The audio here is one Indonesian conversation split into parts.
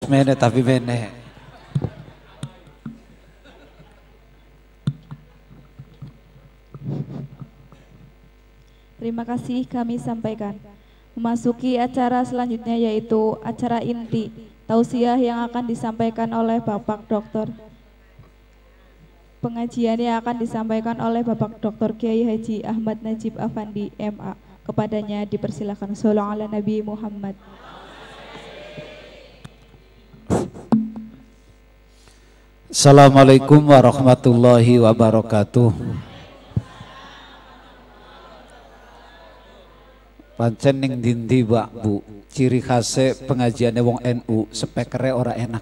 mene tapi mene. Terima kasih kami sampaikan. Memasuki acara selanjutnya yaitu acara inti tausiah yang akan disampaikan oleh Bapak Dokter. Pengajian yang akan disampaikan oleh Bapak Dr. Kiai Haji Ahmad Najib Afandi MA. Kepadanya dipersilakan. Shallallahu ala Nabi Muhammad. Assalamualaikum warahmatullahi wabarakatuh. Pancen ning dindi Mbak Bu, ciri khasnya pengajiannya wong NU, spekere ora enak.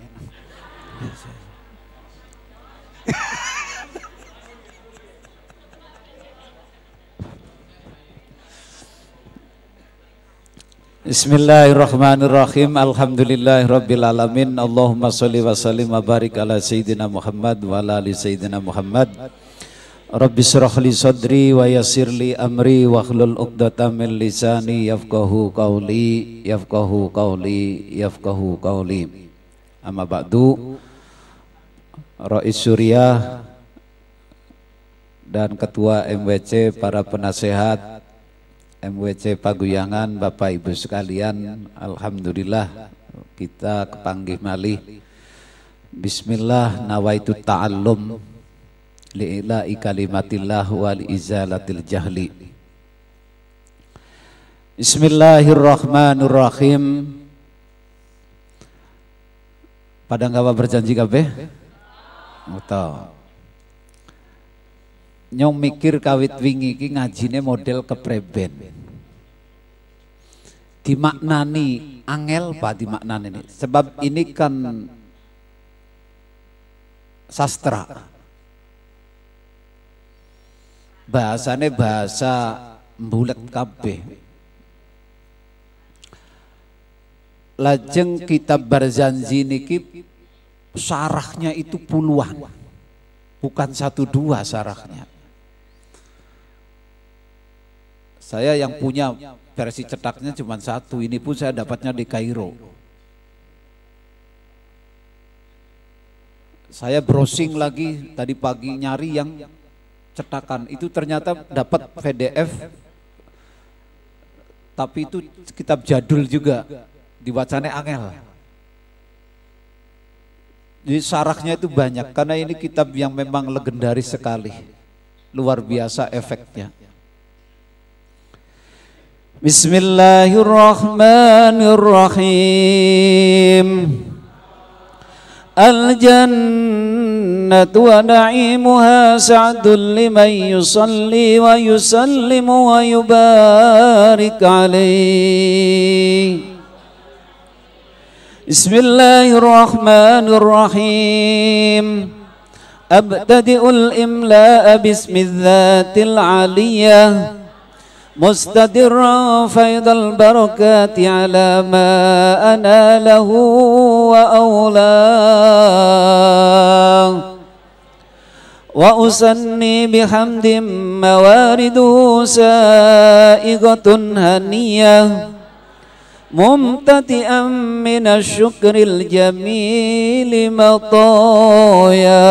Bismillahirrahmanirrahim. Alhamdulillahirabbil alamin. Allahumma sholli wa sallim wa barik ala sayyidina Muhammad wa ala ali sayyidina Muhammad. Rabbi shrah li sadri wa yassir li amri wa hlul 'uqdatam min lisani yafqahu qawli yafqahu qawli. Amma ba'du. Rais Suriah dan Ketua MWC, para penasehat MWC Paguyangan, Bapak Ibu sekalian, alhamdulillah kita kepanggih malih. Bismillah nawaitu ta'allum li'ila'i kalimatillah wal izalatil jahli. Bismillahirrahmanirrahim. Pada ngawa berjanji kabeh? Muta. Nyong mikir kawit wingi iki ngajine model kepreben. Dimaknani angel pak dimaknani ini. Sebab ini kan sastra. Bahasane bahasa mbulet kabeh. Lajeng kitab Barzanji niki sarahnya itu puluhan. Bukan 1-2 sarahnya. Saya yang punya versi cetaknya cuma 1, ini pun saya dapatnya di Kairo. Saya browsing lagi tadi pagi nyari yang cetakan, itu ternyata dapat PDF, tapi itu kitab jadul juga, dibacanya angel. Jadi sarahnya itu banyak, karena ini kitab yang memang legendaris sekali, luar biasa efeknya. Bismillahirrahmanirrahim. Al-jannatu wa na'imuha sa'dun liman yusalli wa yusallimu wa yubarik alaih. Bismillahirrahmanirrahim. Abtadi'ul imla'a bismidzatil aliyah mustadirran faidal barakati ala ma analah wa awlah wa usanni bihamdim mawariduhu sa'igatun haniyah mumtati'an minasyukril jamili mataya.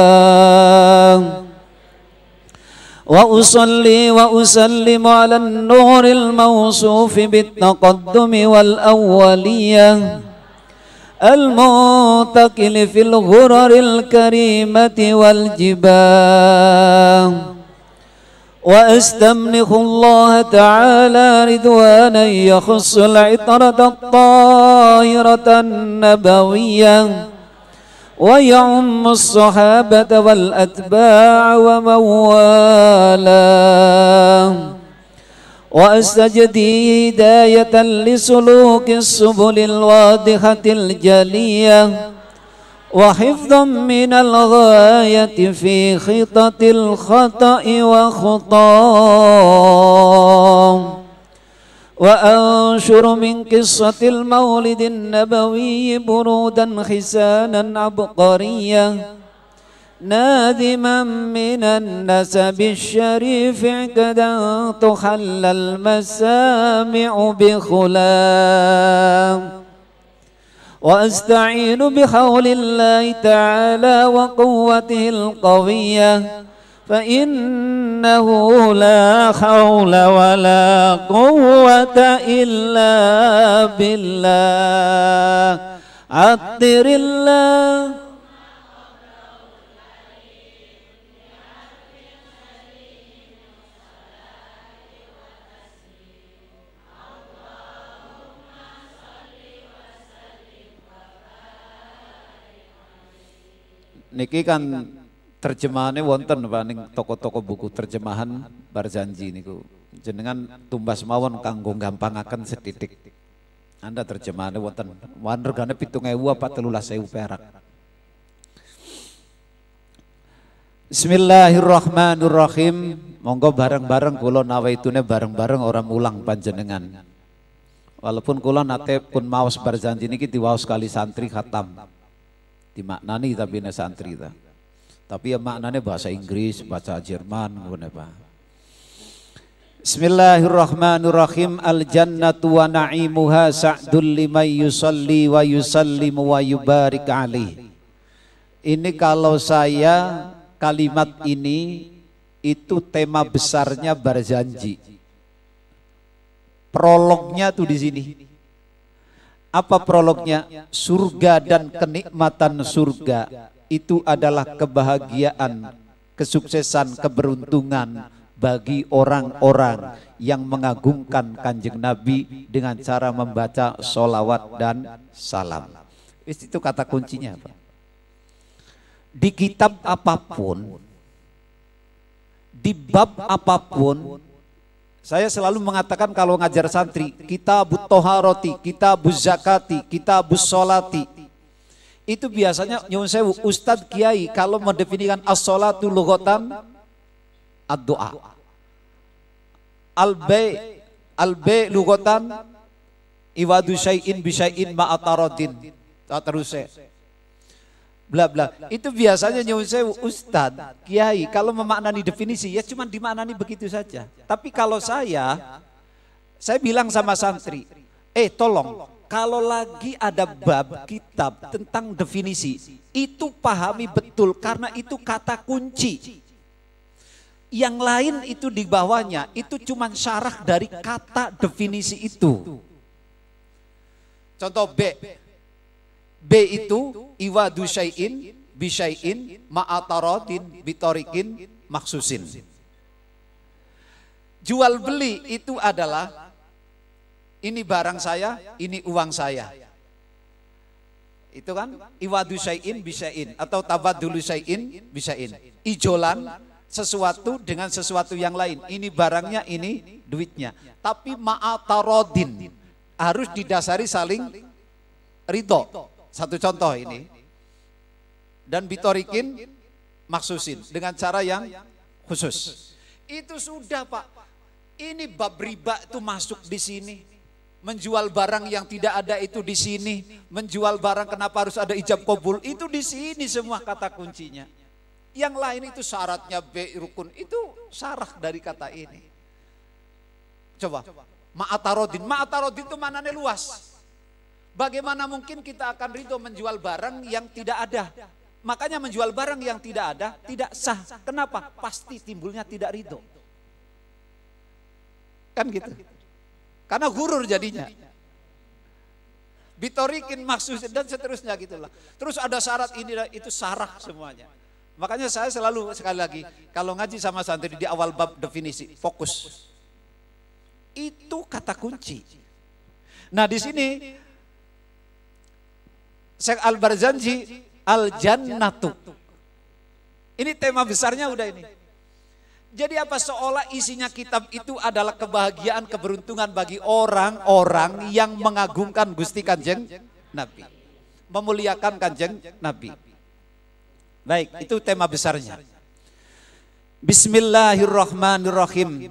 Wa usalli wa usallimu ala nuril mawsufi bittaqaddumi wal awwaliyah al-mutakili fil ghuraril karimati wal jibah. Wa astamnikhu Allah ta'ala ridwanan yakhussul itratan tahiratan nabawiyyah wa ya'ummu as-sahabata wal atba'a wa mawalah. Wa astajdi hidayatan li suluki as-subulil wadihatil jaliyah wa hifdhan minal ghayati fi khitatil khata'i wa khutam. وأنشر من قصة المولد النبوي برودا حسانا عبقريا نادما من النسب الشريف اعتدى تخلى المسامع بخلام وأستعين بحول الله تعالى وقوته القوية فإنه لا حول ولا قوة إلا بالله عطر الله niki kan terjemahannya wonten Pak ning toko-toko buku terjemahan Barzanji niku. Jenengan tumbas mawon kanggo gampangaken setitik. Anda terjemahannya wonten. Wan regane 7.000 apa 13.000 perak. Bismillahirrahmanirrahim. Monggo bareng-bareng kula nawaitune bareng-bareng orang mulang panjenengan. Walaupun kula nate pun maos Barzanji niki diwaos kali santri khatam. Dimaknani tapi ne santri ta. Tapi ya maknanya bahasa Inggris, bahasa Jerman ngono Pak. Bismillahirrahmanirrahim. Al jannatu wa na'imuha sa'dul liman yusalli wa yusallimu wa yubarik alaih. Ini kalau saya kalimat ini itu tema besarnya Barzanji. Prolognya tuh di sini. Apa prolognya? Surga dan kenikmatan surga itu adalah kebahagiaan, kesuksesan, keberuntungan bagi orang-orang yang mengagungkan Kanjeng Nabi dengan cara membaca sholawat dan salam. Itu kata kuncinya apa? Di kitab apapun, di bab apapun, saya selalu mengatakan kalau ngajar santri, kitabut toharoti, kitabuz zakati, kitabus sholati. Itu biasanya nyuwun sewu Ustadz Kiai kalau mendefinisikan as-sholatu lughatan ad-doa. Al-bay lughatan iwadu syai'in bisyai'in ma'atarodin. Terus bla bla. Itu biasanya nyuwun sewu Ustadz Kiai kalau memaknani definisi ya cuma dimaknani begitu saja. Tapi kalau saya bilang sama santri, tolong kalau lagi ada bab kitab tentang definisi itu pahami betul karena itu kata kunci. Yang lain itu di bawahnya itu cuma syarah dari kata definisi itu. Contoh B. B itu iwadu syai'in bisyai'in ma'atarodin bitorikin maksusin. Jual beli itu adalah ini barang saya, ini uang saya. Itu kan iwadu syai'in bisyai'in atau tabadulu syai'in bisyai'in. Ijolan sesuatu dengan sesuatu yang lain. Ini barangnya, ini duitnya. Tapi ma'atarodin harus didasari saling ridho. Satu contoh ini. Dan bitorikin maksusin dengan cara yang khusus. Itu sudah Pak. Ini bab riba itu masuk di sini. Menjual barang yang tidak ada itu di sini. Menjual barang kenapa harus ada ijab qabul itu di sini semua kata kuncinya. Yang lain itu syaratnya B rukun itu syarah dari kata ini. Coba. Ma'atarodin. Ma'atarodin itu maknanya luas. Bagaimana mungkin kita akan ridho menjual barang yang tidak ada? Makanya menjual barang yang tidak ada tidak sah. Kenapa? Pasti timbulnya tidak ridho. Kan gitu. Karena gurur jadinya. Bitorikin maksud dan seterusnya gitulah. Terus ada syarat ini itu sarah semuanya. Makanya saya selalu sekali lagi kalau ngaji sama santri di awal bab definisi fokus. Itu kata kunci. Nah di sini Syekh Al-Barzanji Al-Jannatu. Ini tema besarnya udah ini. Jadi apa seolah isinya kitab itu adalah kebahagiaan, keberuntungan bagi orang-orang yang mengagungkan Gusti Kanjeng Nabi. Memuliakan Kanjeng Nabi. Baik, itu tema besarnya. Bismillahirrahmanirrahim.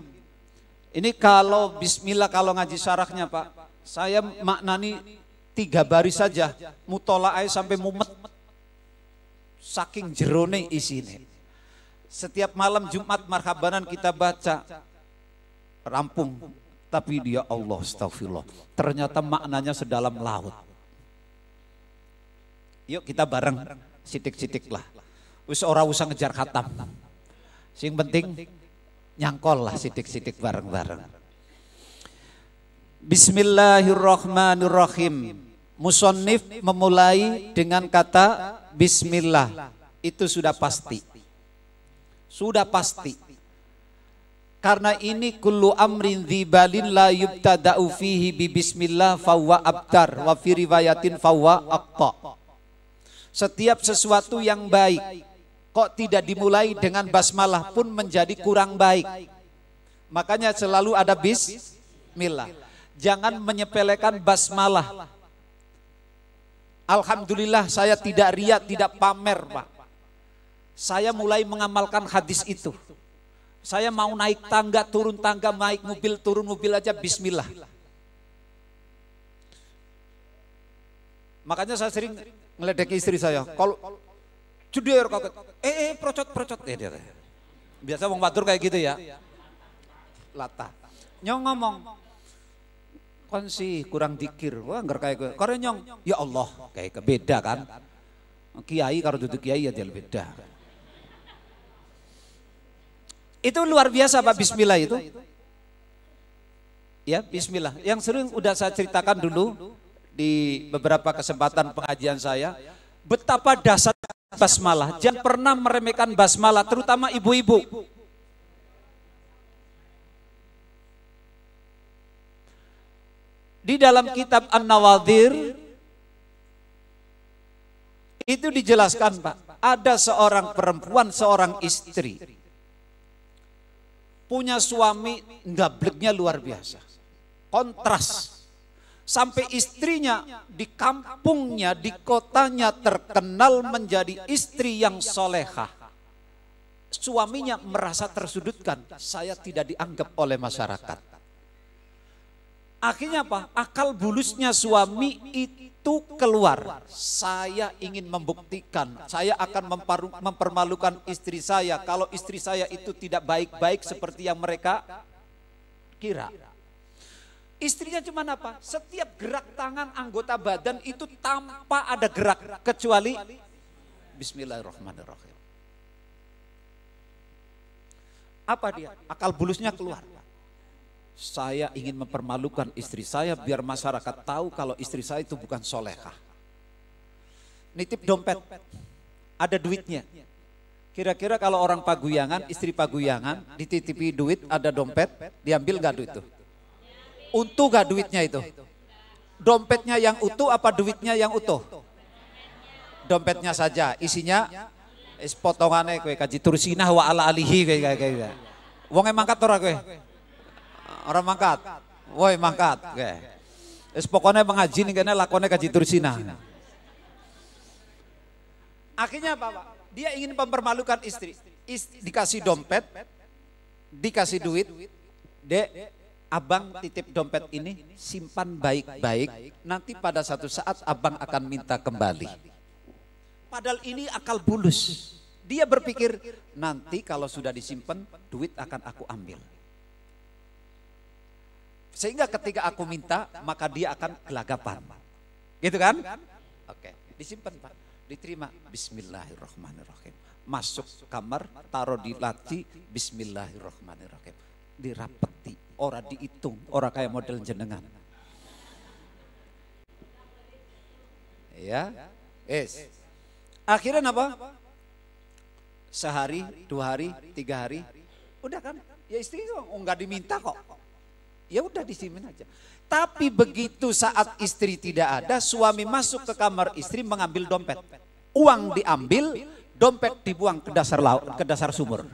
Ini kalau bismillah kalau ngaji syarahnya Pak, saya maknani 3 baris saja, mutola'ai sampai mumet. Saking jerone isine. Setiap malam Jumat marhabanan kita baca. Rampung. Tapi dia Allah astagfirullah. Ternyata maknanya sedalam laut. Yuk kita bareng sidik-sidik lah. Wis ora usah ngejar khatam. Sing penting nyangkol lah sidik-sidik bareng-bareng. Bismillahirrahmanirrahim. Musannif memulai dengan kata bismillah. Itu sudah pasti. Sudah pasti. Karena ini kullu amrin dzibalin la yubtada'u fihi bi bismillah fawwa abtar wa fi riwayatin fawwa aqta. Setiap sesuatu yang baik kok tidak dimulai dengan basmalah pun menjadi kurang baik. Makanya selalu ada bismillah. Jangan menyepelekan basmalah. Alhamdulillah saya tidak riya, tidak pamer, Pak. Saya mulai mengamalkan hadis itu. Saya mau naik tangga, turun tangga, naik mobil, turun mobil aja bismillah. Makanya saya sering ngeledek istri saya. Kalau judir kaget, procot. Biasa wong wadur kayak gitu ya. Latah. Nyong ngomong, kon sih kurang dikir. Wah, enggak kayak gue. Karena nyong, ya Allah, kayak kebeda kan. Kiai kalau duduk kiai ya dia beda. Itu luar biasa Pak bismillah itu. Ya, bismillah. Yang sering udah saya ceritakan dulu di beberapa kesempatan pengajian saya, betapa dasar basmalah. Jangan pernah meremehkan basmalah, terutama ibu-ibu. Di dalam kitab An-Nawadhir itu dijelaskan Pak, ada seorang perempuan, seorang istri, punya suami gableknya luar biasa, kontras. Sampai istrinya di kampungnya, di kotanya terkenal menjadi istri yang solehah. Suaminya merasa tersudutkan, saya tidak dianggap oleh masyarakat. Akhirnya apa? Akal bulusnya suami itu keluar. Saya ingin membuktikan, saya akan mempermalukan istri saya kalau istri saya itu tidak baik-baik seperti yang mereka kira. Istrinya cuma apa? Setiap gerak tangan anggota badan itu tanpa ada gerak kecuali bismillahirrahmanirrahim. Apa dia? Akal bulusnya keluar. Saya ingin mempermalukan istri saya biar masyarakat tahu kalau istri saya itu bukan solehah. Nitip dompet, ada duitnya. Kira-kira kalau orang paguyangan, istri paguyangan, dititipi duit, ada dompet, diambil gak duit itu? Utuh gak duitnya itu? Dompetnya yang utuh apa duitnya yang utuh? Dompetnya saja, isinya potongannya kue kaji tursinah wa ala alihi kayak. Wong mangkat ora kue? Orang mangkat. Woi mangkat. Pokoknya mengaji nih kene lakonnya kaji tursinah. Akhirnya apa Pak? Dia ingin mempermalukan istri. Dikasih dompet, dikasih duit, Dek, abang titip dompet ini simpan baik-baik, nanti pada satu saat abang akan minta kembali. Padahal ini akal bulus. Dia berpikir nanti kalau sudah disimpan duit akan aku ambil. Sehingga ketika aku minta maka dia akan gelagapan. Gitu kan? Oke, disimpan Pak, diterima. Bismillahirrahmanirrahim. Masuk kamar, taruh di laci, bismillahirrahmanirrahim. Dirapeti. Orang dihitung, orang kayak model jenengan. Ya, akhirnya apa? Sehari, 2 hari, 3 hari, udah kan? Ya istri nggak diminta kok. Ya udah disimpan aja. Tapi begitu saat istri tidak ada, suami masuk ke kamar istri mengambil dompet. Uang diambil, dompet dibuang ke dasar laut, ke dasar sumur.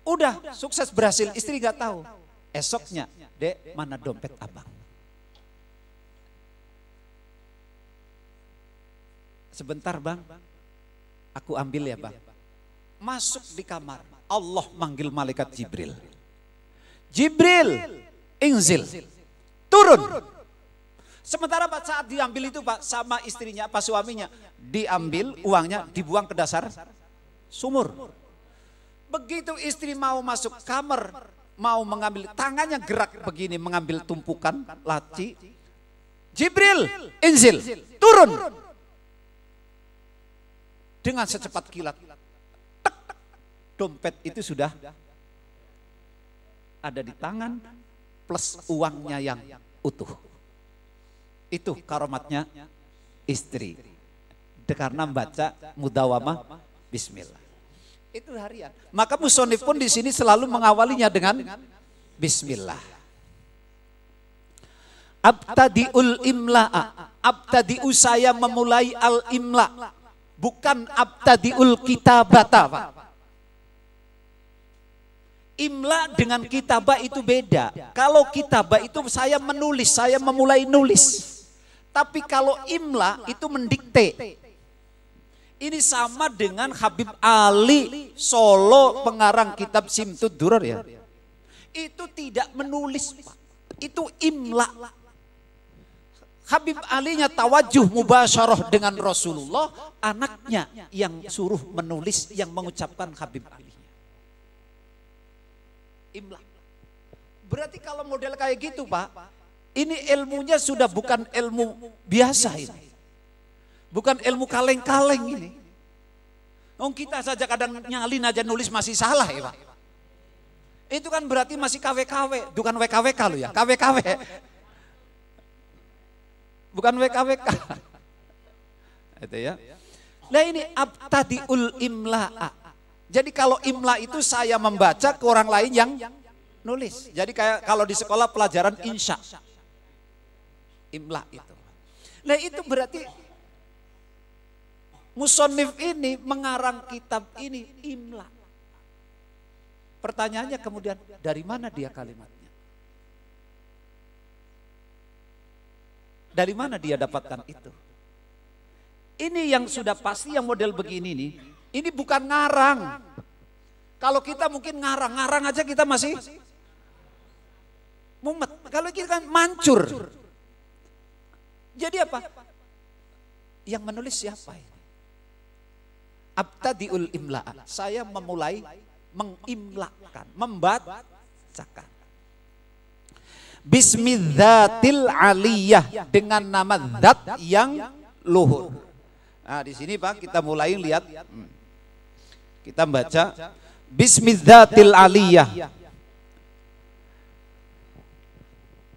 Udah sukses berhasil, istri gak tahu. Esoknya, Dek, mana dompet abang? Sebentar bang, aku ambil ya bang. Masuk di kamar, Allah manggil malaikat Jibril. Jibril, inzil, turun. Sementara Pak saat diambil itu Pak sama istrinya, Pak suaminya, diambil uangnya dibuang ke dasar sumur. Begitu istri mau masuk kamar, mau mengambil, tangannya gerak begini mengambil tumpukan laci, Jibril, inzil, turun. Dengan secepat kilat. Tek, dompet itu sudah ada di tangan plus uangnya yang utuh. Itu karomatnya istri. Karena membaca mudawamah bismillah. Itu harian. Maka musonif pun di sini selalu mengawalinya dengan bismillah. Abtadiul imla'a. Abtadi'u saya memulai al-imla. Bukan abtadiul kitabata, Pak. Imla dengan kitabah itu beda. Kalau kitabah itu saya menulis, saya memulai nulis. Tapi kalau imla itu mendikte. Ini sama dengan Habib Ali Solo, pengarang kitab Simtud Duror ya. Itu tidak menulis, Pak. Itu imla. Habib Ali-nya tawajuh mubasyarah dengan Rasulullah, anaknya yang suruh menulis, yang mengucapkan Habib Ali. Imla. Berarti kalau model kayak gitu, Pak, ini ilmunya sudah bukan ilmu biasa ini. Bukan ilmu kaleng-kaleng ini. Oh, kita saja kadang nyalin aja nulis masih salah ya, Pak. Itu kan berarti masih KW-KW, bukan WKWK lo ya, KW-KW. Bukan WKWK. Itu ya. Nah ini abtadiul imla'a. Jadi kalau imla itu saya membaca ke orang lain yang nulis. Jadi kayak kalau di sekolah pelajaran insya. Imla itu. Nah itu berarti musonif ini mengarang kitab ini imla. Pertanyaannya kemudian dari mana dia kalimatnya? Dari mana dia dapatkan itu? Ini yang sudah pasti yang model begini nih. Ini bukan ngarang. Kalau kita mungkin ngarang aja kita masih mumet. Kalau kita kan mancur. Jadi apa? Yang menulis siapa ini? Abtadiul imla'a. Saya memulai mengimlakan, membacakan. Bismidzatil aliyah, dengan nama zat yang luhur. Nah, di sini Pak kita mulai lihat. Kita baca Bismidzatil aliyah.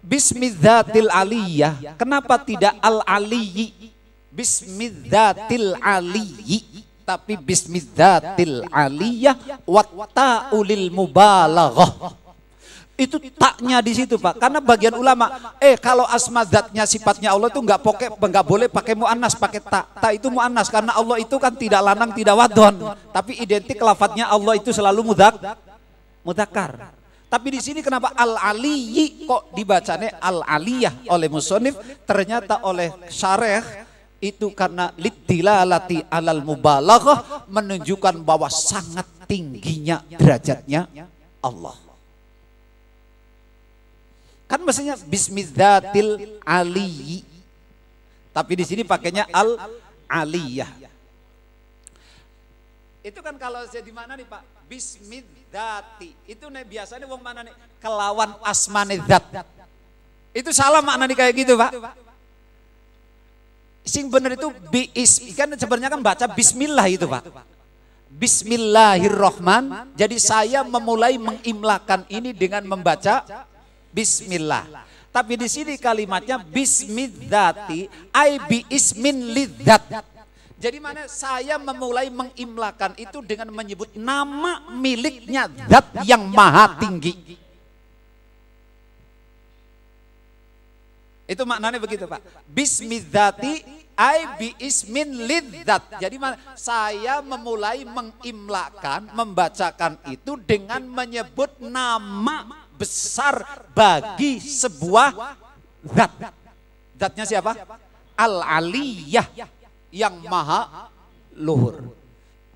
Bismidzatil aliyah. Kenapa tidak al-aliyyi? Bismidzatil aliyyi, tapi bismidzatil aliyah wa ta'ulil mubalaghah. Itu taknya di situ, Pak. Karena bagian ulama, kalau asma zatnya sifatnya Allah itu nggak boleh pakai muannas, pakai tak. Tak itu muannas karena Allah itu kan tidak lanang, tidak wadon. Tapi identik lafadznya Allah itu selalu mudzakkar. Tapi di sini kenapa al-aliyyi kok dibacanya al-aliyah oleh musonif? Ternyata oleh syarih itu karena liddilalati alal mubalaghah, menunjukkan bahwa sangat tingginya derajatnya Allah. Kan mestinya bismidzatil aliyyi. Tapi di sini pakainya al-aliyah. Itu kan kalau saya di mana nih, Pak? Bismidzati. Itu nih biasanya wong mana nih? Kelawan asmane zat. Itu salah makna nih kayak gitu, Pak. Sing bener itu kan sebenarnya kan baca bismillah itu, Pak. Bismillahirrahman. Jadi saya memulai mengimlakan ini dengan membaca bismillah. Tapi di sini kalimatnya bismidzati ai bi ismin lidzat. Jadi mana saya memulai mengimlakan itu dengan menyebut nama miliknya zat yang maha tinggi. Itu maknanya begitu, Pak. Bismidzati ai bi ismin lidzat. Jadi mana saya memulai mengimlakan, membacakan itu dengan menyebut nama besar bagi sebuah zat. Zatnya siapa? Al-aliyah, yang maha luhur.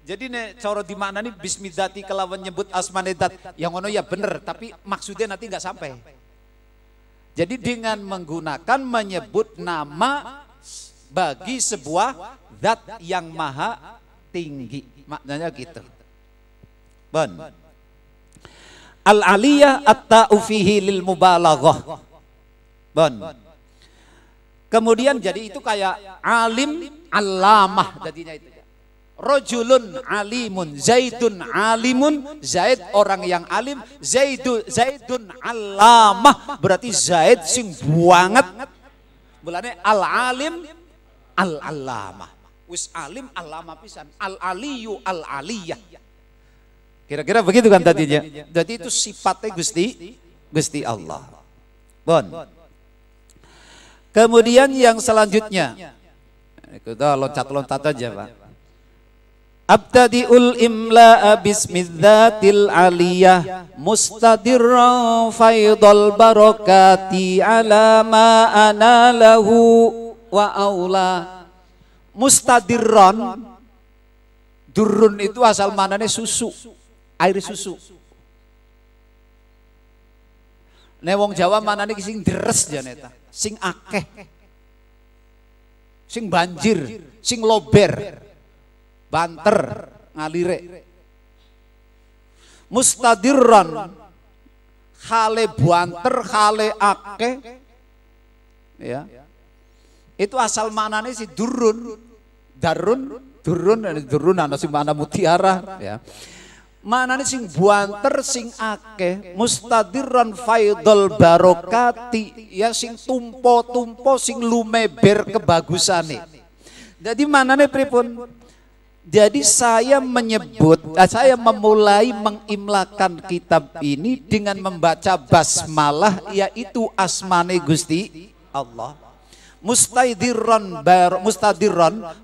Jadi nih cara di mana nih bismidzati kelawan nyebut asmane zat yang ngono ya bener, tapi maksudnya nanti nggak sampai. Jadi dengan menggunakan menyebut nama bagi sebuah zat yang maha tinggi, maknanya gitu. Bon. Al-aliyah at-ta'u fihi lil mubalaghah. Bon. Kemudian jadi itu kayak alim alamah jadinya itu. Rojulun alimun, Zaidun alimun, Zaid orang yang alim, Zaidun alamah, berarti Zaid sing buanget. Bulane al alim al alamah. Wis alim alamah pisan, al aliyu al aliyah. Kira-kira begitu kan tadinya. Jadi itu sifatnya Gusti Allah. Bon. Kemudian yang selanjutnya, kita loncat-loncat aja Pak. Abtadi'ul imla'a bismidzatil aliyah mustadirran faidul barakati ala ma ana lahu wa aula. Mustadirran, durun itu asal manane susu, air susu. Nek wong Jawa manane sing deres janeta, sing akeh, sing banjir, sing lober. Banter ngalire. Mustadirran, khale banter, khale akeh, ya. Itu asal manane si durun, durun ana sing mana mutiara, ya. Manane sing banter, sing akeh, mustadirran faidul barokati, ya sing tumpo-tumpo, sing lumeber kebagusane. Jadi manane pripun? Jadi saya memulai mengimlakan kitab ini dengan membaca basmalah, yaitu asmane Gusti Allah. Mustadirran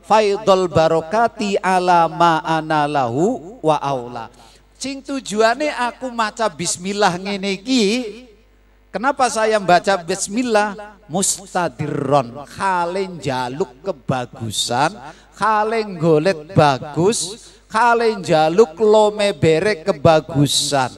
faidul barokati ala ma ana lahu wa aula. Sing tujuane aku maca bismillah ngene iki. Kenapa saya membaca bismillah? Mustadirran, khale njaluk kebagusan, khale golet bagus, khale njaluk lomebere kebagusan.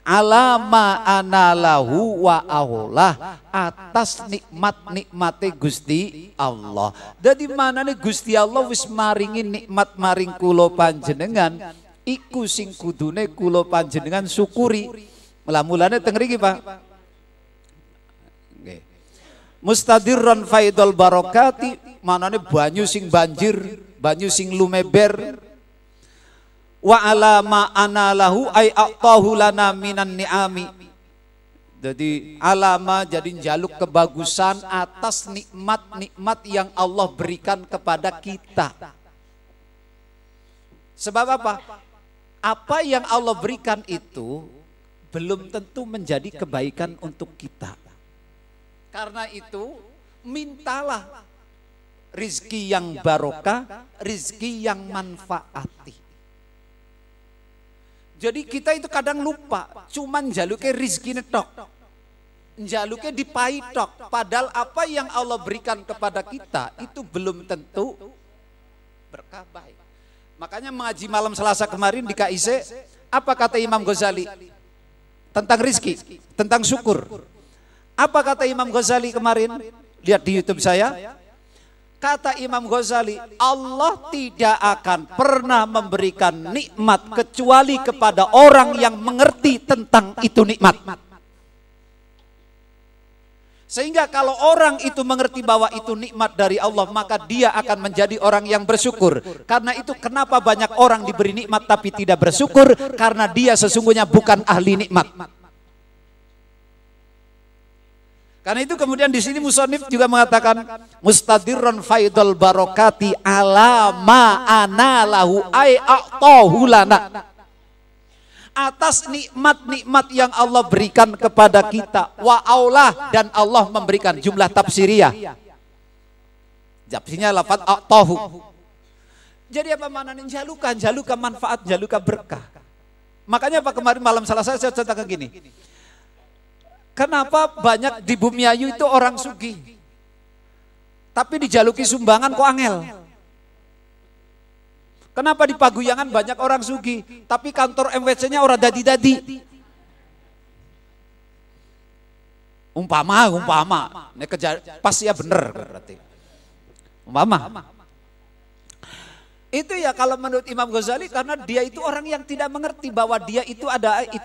Alama anallahu wa aulah, atas nikmat-nikmate Gusti Allah. Dadi manane Gusti Allah wis maringi nikmat maring kula panjenengan, iku sing kudune kula panjenengan syukuri. Mulane teng mriki Pak. Nggih. Mustadirran faidul barakati, manane banyu sing banjir, banyu sing lumeber. Wa alama anallahu ay aqtahu lana minan ni'ami. Jadi alama jadi njaluk kebagusan atas nikmat-nikmat yang Allah berikan kepada kita. Sebab apa? Apa yang Allah berikan itu belum tentu menjadi kebaikan untuk kita. Karena itu mintalah rizki yang barokah, rizki yang manfaati. Jadi kita itu kadang lupa, cuman jaluknya rizki netok, jaluknya dipaitok. Padahal apa yang Allah berikan kepada kita itu belum tentu berkah baik. Makanya mengaji malam Selasa kemarin di KIC, apa kata Imam Ghazali tentang rizki, tentang syukur? Apa kata Imam Ghazali kemarin? Lihat di YouTube saya. Kata Imam Ghazali, Allah tidak akan pernah memberikan nikmat kecuali kepada orang yang mengerti tentang itu nikmat. Sehingga kalau orang itu mengerti bahwa itu nikmat dari Allah, maka dia akan menjadi orang yang bersyukur. Karena itu kenapa banyak orang diberi nikmat tapi tidak bersyukur? Karena dia sesungguhnya bukan ahli nikmat. Karena itu kemudian di sini musannif juga mengatakan mustadirran faidul barakati ala ma ana lahu ay a'tahu lana. Atas nikmat-nikmat yang Allah berikan kepada kita, wa aulah, dan Allah memberikan jumlah tafsiriyah. Tafsirnya lafaz a'tahu. Jadi apa maknanya? Jalukan manfaat, jalukan berkah. Makanya apa kemarin malam Selasa saya ceritakan gini. Kenapa banyak di Bumiayu itu orang sugih, tapi dijaluki sumbangan kok angel? Kenapa di Paguyangan banyak orang sugih, tapi kantor MWC-nya orang dadi-dadi? Umpama, ini pas ya bener berarti. Umpama. Itu ya kalau menurut Imam Ghazali, karena dia itu orang yang tidak mengerti bahwa dia itu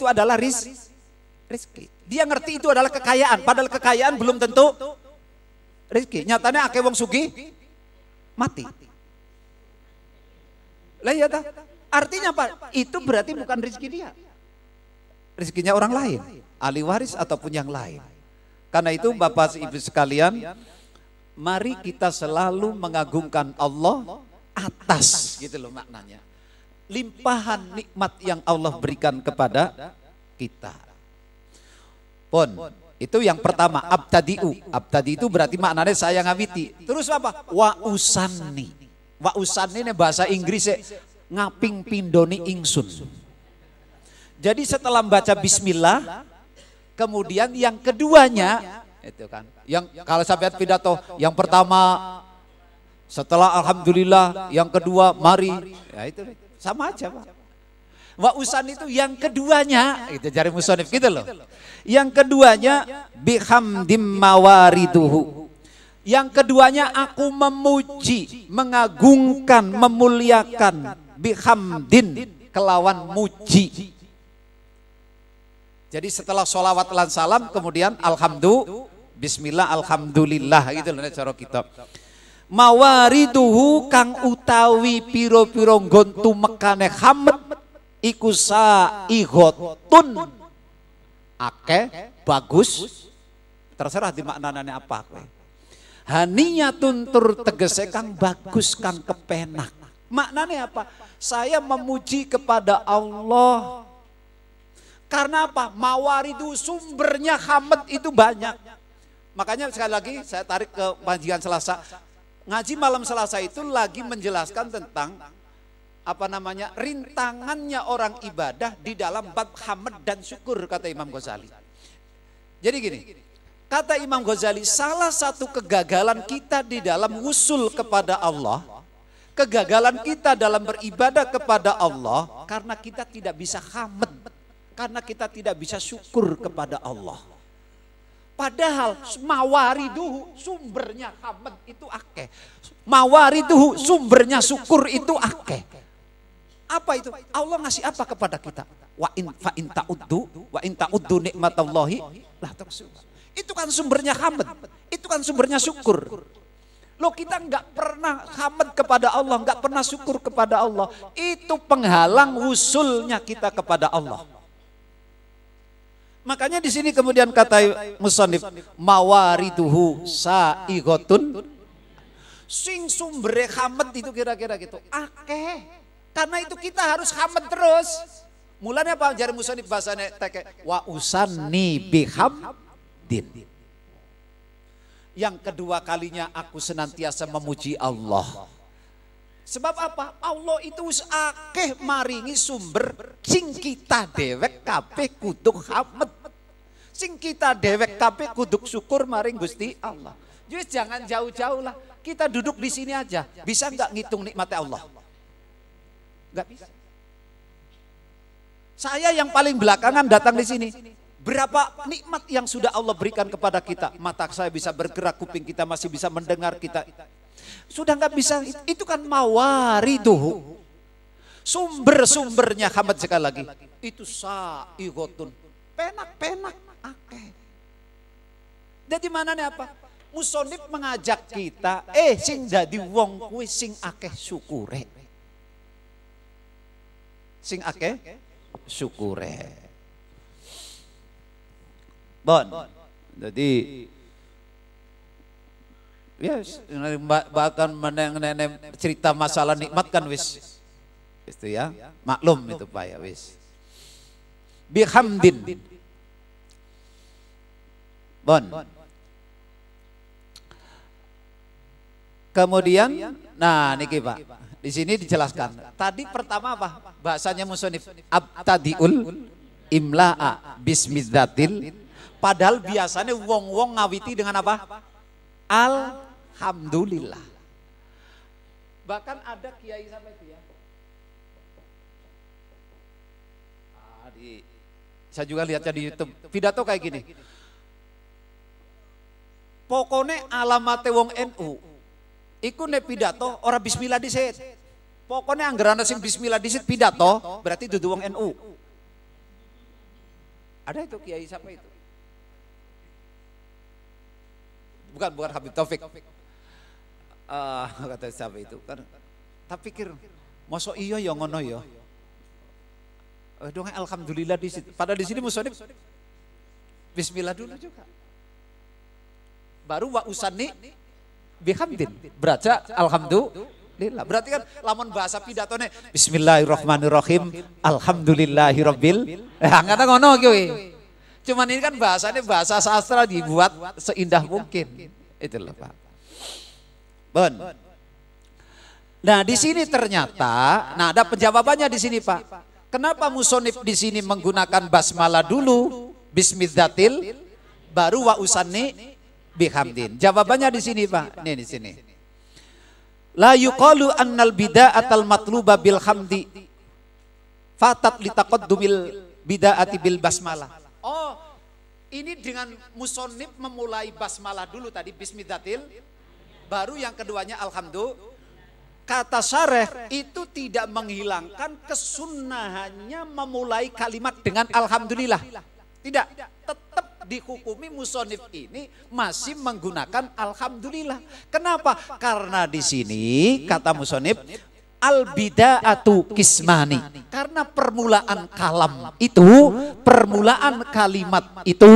adalah rizki. Dia ngerti itu adalah kekayaan, padahal kekayaan belum tentu rezeki. Nyatanya akeh wong sugih mati. Lah ya dah. Artinya apa? Itu berarti bukan rezeki dia. Rezekinya orang lain, ahli waris ataupun yang lain. Karena itu Bapak Ibu sekalian, mari kita selalu mengagungkan Allah atas gitu loh maknanya. Limpahan nikmat yang Allah berikan kepada kita. Pun, itu yang pertama, abtadi'u. Abtadi itu berarti maknanya saya ngawiti. Terus apa? Wa usanni. Wa usanni ini bahasa Inggrisnya ngaping pindoni ingsun. Jadi setelah membaca bismillah, kemudian yang keduanya itu kan. Yang kalau sampai pidato, yang pertama setelah alhamdulillah, yang kedua mari. Ya itu sama aja, Pak. Wa usan itu yang keduanya, itu jari musonif gitu loh. Yang keduanya bihamdim mawariduhu. Yang keduanya aku memuji, mengagungkan, memuliakan bihamdin kelawan muji. Jadi setelah sholawat lan salam kemudian bismillah alhamdulillah gitu loh cara kita. Mawariduhu kang utawi piro-piro nggon tumekane hamd iku saihotun akeh bagus terserah dimaknanane apa kowe. Haniyatun tur tegese kang bagus kang kepenak. Maknanya apa? Saya memuji kepada Allah. Karena apa? Mawaridu sumbernya hamd itu banyak. Makanya sekali lagi saya tarik ke pengajian Selasa. Ngaji malam Selasa itu lagi menjelaskan tentang apa namanya rintangannya orang ibadah di dalam bab hamd dan syukur kata Imam Ghazali. Jadi gini, kata Imam Ghazali salah satu kegagalan kita di dalam wusul kepada Allah, kegagalan kita dalam beribadah kepada Allah karena kita tidak bisa hamd, karena kita tidak bisa syukur kepada Allah. Padahal mawariduhu sumbernya hamd itu akeh, mawariduhu sumbernya syukur itu akeh. Apa itu? Allah ngasih apa kepada kita? Wa in ta'uddu nikmatallahi la tuhsuha. Itu kan sumbernya hamd, itu kan sumbernya syukur. Loh kita nggak pernah hamd kepada Allah, nggak pernah syukur kepada Allah. Itu penghalang wusulnya kita kepada Allah. Makanya di sini kemudian kata musannif mawariduhu saigotun, sing sumbere hamd itu kira-kira gitu. Akeh. Karena itu kita harus hamd terus. Mulanya apa? Jari musannif bahasanya teke wa usanni bihamdin. Yang kedua kalinya aku senantiasa memuji Allah. Sebab apa? Allah itu akeh maringi sumber sing kita dewek kabeh kudu hamd. Sing kita dewek kabeh kudu syukur maring Gusti Allah. Jadi jangan jauh-jauh lah. Kita duduk di sini aja. Bisa nggak ngitung nikmatnya Allah? Nggak bisa. Saya yang paling belakangan datang di sini. Berapa nikmat yang sudah Allah berikan kepada kita. Mata saya bisa bergerak, kuping kita masih bisa mendengar kita. Sudah nggak bisa, itu kan mawariduhu. Sumber-sumbernya hamd sekali lagi. Itu saihotun. Penak-penak, akeh. Jadi mana nih apa? Musonif mengajak kita, sing dadi wong kuwi sing akeh syukure. Sing akeh syukure. Bon. Jadi yes, bahkan meneng cerita masalah nikmat kan wis. Itu ya, maklum itu Pak ya wis. Bihamdin. Bon. Kemudian, nah niki Pak, di sini dijelaskan. Tadi pertama apa? Bahasanya musonif abtadiul imla'a bismidzatil. Padahal biasanya wong-wong ngawiti dengan apa? Alhamdulillah. Bahkan ada kiai sampai itu ya. Saya juga lihatnya di YouTube. Pidato kayak gini. Pokoknya alamate wong NU. Iku nek pidato ora bismillah disit. Pokoknya anggaran sing bismillah disit pidato berarti dudu wong NU. Ada itu kiai siapa itu? bukan Habib Taufik. Kata siapa itu kan, tak pikir masa iya ya ngono ya. Dong alhamdulillah di situ. Pada di sini musonib bismillah dulu juga. Baru wa usanni bihamdin. Baca alhamdulillah. Berarti kan lamun bahasa pidatone bismillahirrahmanirrahim alhamdulillahirabbil. Ngata ngono kuwi. Cuman ini kan bahasanya bahasa sastra dibuat seindah mungkin. Itulah Pak. Bon. Nah, di sini ternyata ada penjawabannya di sini Pak. Kenapa musonif di sini menggunakan basmalah dulu, bismidzatil, baru wa usanni bihamdin? Jawabannya di sini Pak. Nih di sini. La yuqalu annal bida'atal matluba bil hamdi fatat litaqaddumil bida'ati bil basmalah. Oh, ini dengan musonif memulai basmalah dulu tadi bismidzatil, baru yang keduanya alhamdulillah. Kata syareh itu tidak menghilangkan kesunahannya memulai kalimat dengan alhamdulillah. Tidak, tetap dihukumi musonif ini masih menggunakan alhamdulillah. Kenapa? Karena di sini kata musonif al bida'atu kismani. Karena permulaan kalam itu, permulaan kalimat itu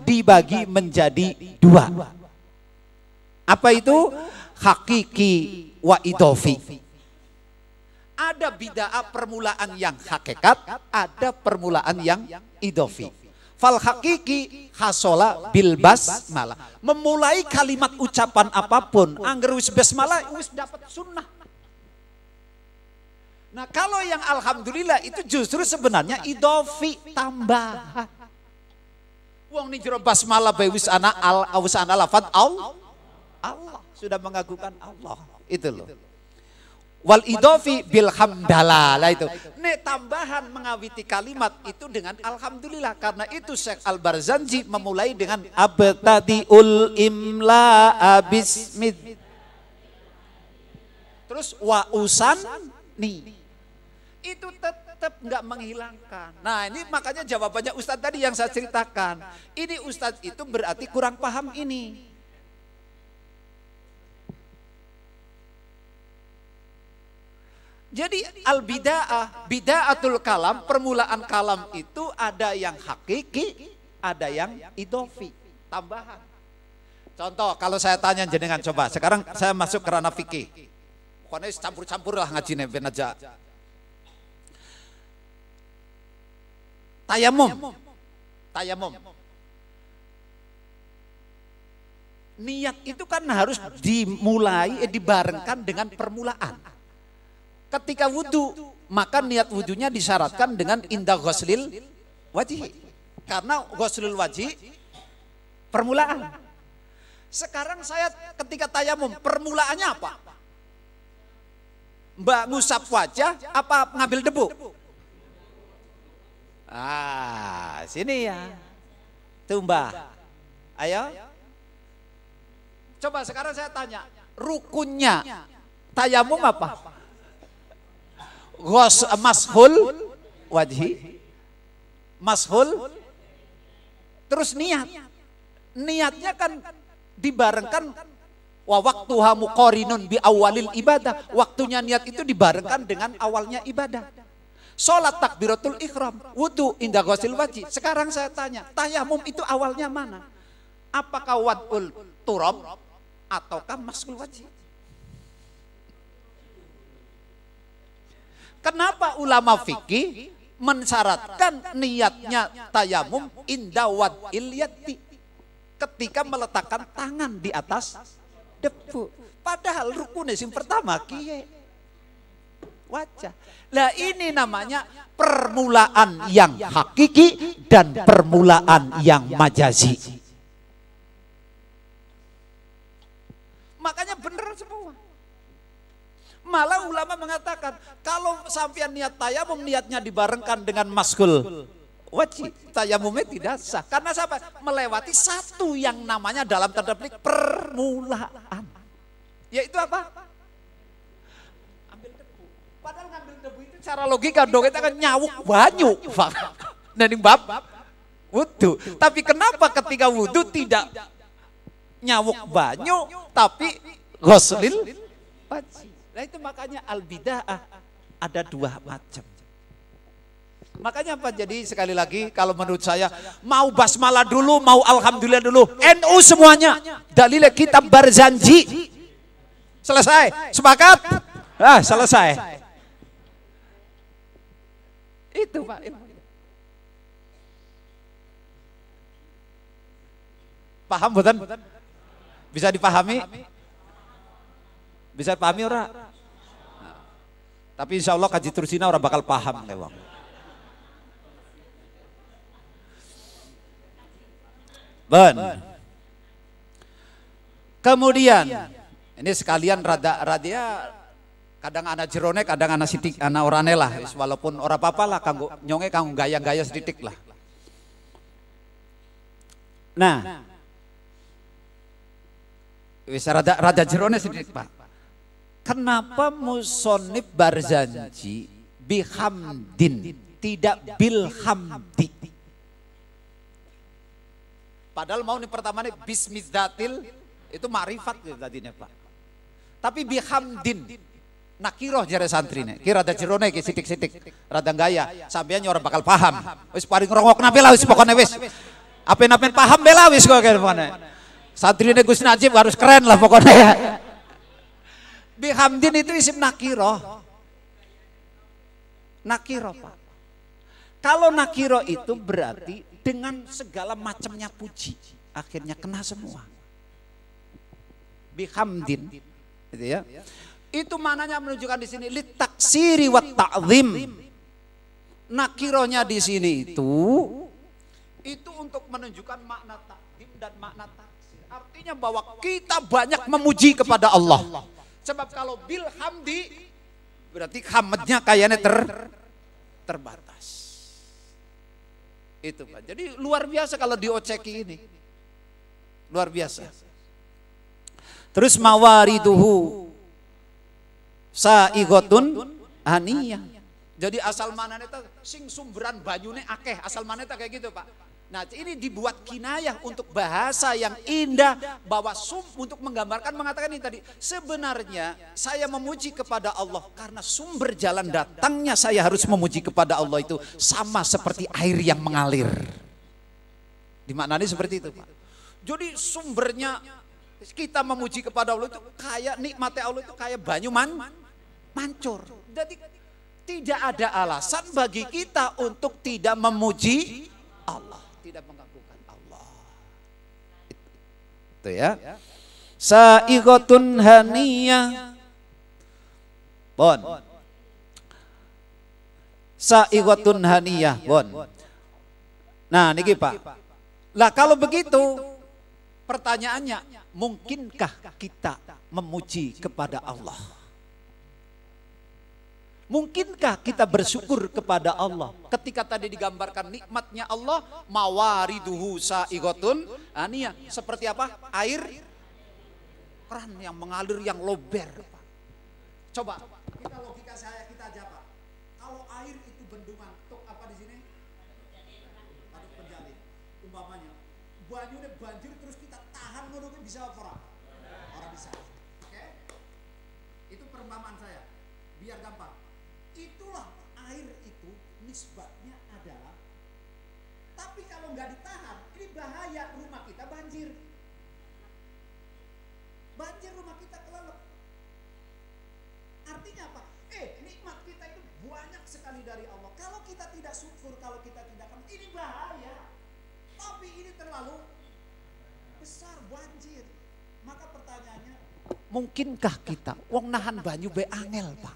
dibagi menjadi dua. Apa itu? Hakiki wa idofi. Ada bid'ah permulaan yang hakikat, ada permulaan yang idofi. Fal hakiki hasola bil basmalah. Memulai kalimat ucapan apapun, angger wis basmalah wis dapat sunnah. Nah kalau yang alhamdulillah itu justru sebenarnya idofi, tambahan. Wong ni jero basmalah bae wis ana lafaz Allah sudah mengagungkan Allah. Itu loh. Wal idofi bil hamdalah itu. Nih tambahan mengawiti kalimat itu dengan alhamdulillah. Karena itu Syekh Al-Barzanji memulai dengan abtadiul imla bismid. Terus wa usanni. Itu tetap nggak menghilangkan. Nah ini makanya jawabannya Ustadz tadi yang saya ceritakan. Ini Ustadz itu berarti kurang paham ini. Jadi al-bida'ah, bida'atul kalam, permulaan kalam itu ada yang hakiki, ada yang idofi, tambahan. Contoh kalau saya tanya jenengan coba, sekarang saya masuk ke ranah fikih. Pokoknya campur-campur lah ngajine ben aja. Tayamum. Niat itu kan harus dimulai, dibarengkan dengan permulaan. Ketika wudhu, maka niat wudhunya disyaratkan dengan indah ghuslil wajih. Karena ghuslil wajih permulaan. Sekarang saya ketika tayamum, permulaannya apa? Mbak ngusap wajah apa ngambil debu? Sini ya. Tuh Mbak. Ayo. Coba sekarang saya tanya, rukunnya tayamum apa? Mashul wajhi, mashul, terus niatnya kan dibarengkan wa waqtuha muqarinun bi awalil ibadah, waktunya niat itu dibarengkan dengan awalnya ibadah. Salat takbiratul ihram, wudu indah ghuslil wajhi. Sekarang saya tanya, tayamum itu awalnya mana? Apakah wad'ul turab ataukah mashul wajhi? Kenapa ulama fikih mensyaratkan niatnya tayamum inda wad'il yati, ketika meletakkan tangan di atas debu? Padahal rukunnya yang pertama kiye wajah. Lah ini namanya permulaan yang hakiki dan permulaan yang majazi. Makanya benar semua. Malah ulama mengatakan kalau sampean niat tayamum niatnya dibarengkan dengan maskul wajib, tayamumnya tidak sah. Karena siapa? Melewati satu yang namanya dalam tanda petik permulaan. Yaitu apa? Ambil debu. Padahal ngambil debu itu cara logika dong kita kan nyawuk banyu. Dari bab wudu. Tapi kenapa ketika wudu tidak nyawuk banyu tapi ghuslil wajib. Nah itu makanya al-bid'ah ada dua macam. Makanya apa? Jadi sekali lagi kalau menurut saya mau basmalah dulu, mau alhamdulillah dulu. NU semuanya dalilnya kitab Barzanji. Selesai, sepakat? Selesai. Itu Pak. Paham bukan? Bisa dipahami? Bisa dipahami ora? Tapi insya Allah kaji terusina orang bakal paham lewang. Ben. Kemudian ini sekalian rada kadang anak jerone, kadang anak sitik, anak orane lah. Walaupun ora apa-apa lah, kanggo nyonge kanggo gaya-gaya sedikit lah. Nah, wis rada jerone sedikit Pak. Kenapa musonib Barzanji bihamdin tidak bilhamdi? Padahal mau nih pertama nih bismidzatil itu ma'rifat tadinya Pak. Tapi bihamdin nakiroh jare santrine. Ki rada jerone ki sitik-sitik rada gaya sampeyan orang bakal paham. Wis paling ngrongokna bela wis pokoknya wis. Apen-apen paham bela wis kok kene. Santrine Gus Najib harus keren lah pokoknya ya. Bihamdin itu isim nakiroh. Nakiroh Pak. Kalau nakiroh itu berarti dengan segala macamnya puji, akhirnya kena semua. Bihamdin, gitu ya. Itu mananya menunjukkan di sini litaksiri wa ta'zim. Nakirohnya di sini itu untuk menunjukkan makna takdim dan makna taksir. Artinya bahwa kita banyak memuji kepada Allah. Sebab kalau bilhamdi berarti hamdnya kayaknya terbatas. Itu Pak. Jadi luar biasa kalau dioceki ini. Luar biasa. Terus mawariduhu saigotun aniyah. Jadi asal manane itu sing sumberan banyune akeh, asal manane kayak gitu Pak. Nah ini dibuat kinayah untuk bahasa yang indah bahwa untuk menggambarkan mengatakan ini tadi sebenarnya saya memuji kepada Allah karena sumber jalan datangnya saya harus memuji kepada Allah itu sama seperti air yang mengalir. Dimaknani seperti itu Pak. Jadi sumbernya kita memuji kepada Allah itu kayak nikmatnya Allah itu kayak banyu mancur. Jadi tidak ada alasan bagi kita untuk tidak memuji Allah. Tidak mengagungkan Allah. Itu ya. Saigotun haniyah. Bon. Saigotun haniyah, bon. Nah, niki Pak. Lah kalau begitu pertanyaannya, mungkinkah kita memuji kepada Allah? Mungkinkah kita bersyukur kepada Allah ketika tadi digambarkan nikmatnya Allah mawariduhu saigotun aniyah seperti apa? Air keran yang mengalir yang lober Pak. Coba kita logika saya kita aja Pak. Kalau air itu bendungan tok apa di sini? Waduk penjalin umpamanya. Banyunya banjir terus kita tahan ngono bisa apa? Ora bisa. Oke? Itu perumpamaan saya. Biar gampang. Itulah air itu nisbatnya adalah, tapi kalau nggak ditahan ini bahaya, rumah kita banjir rumah kita kelelep. Artinya apa? Nikmat kita itu banyak sekali dari Allah. Kalau kita tidak syukur, kalau kita tidak ini bahaya. Tapi ini terlalu besar banjir. Maka pertanyaannya, mungkinkah kita wong nahan banyu be angel Pak?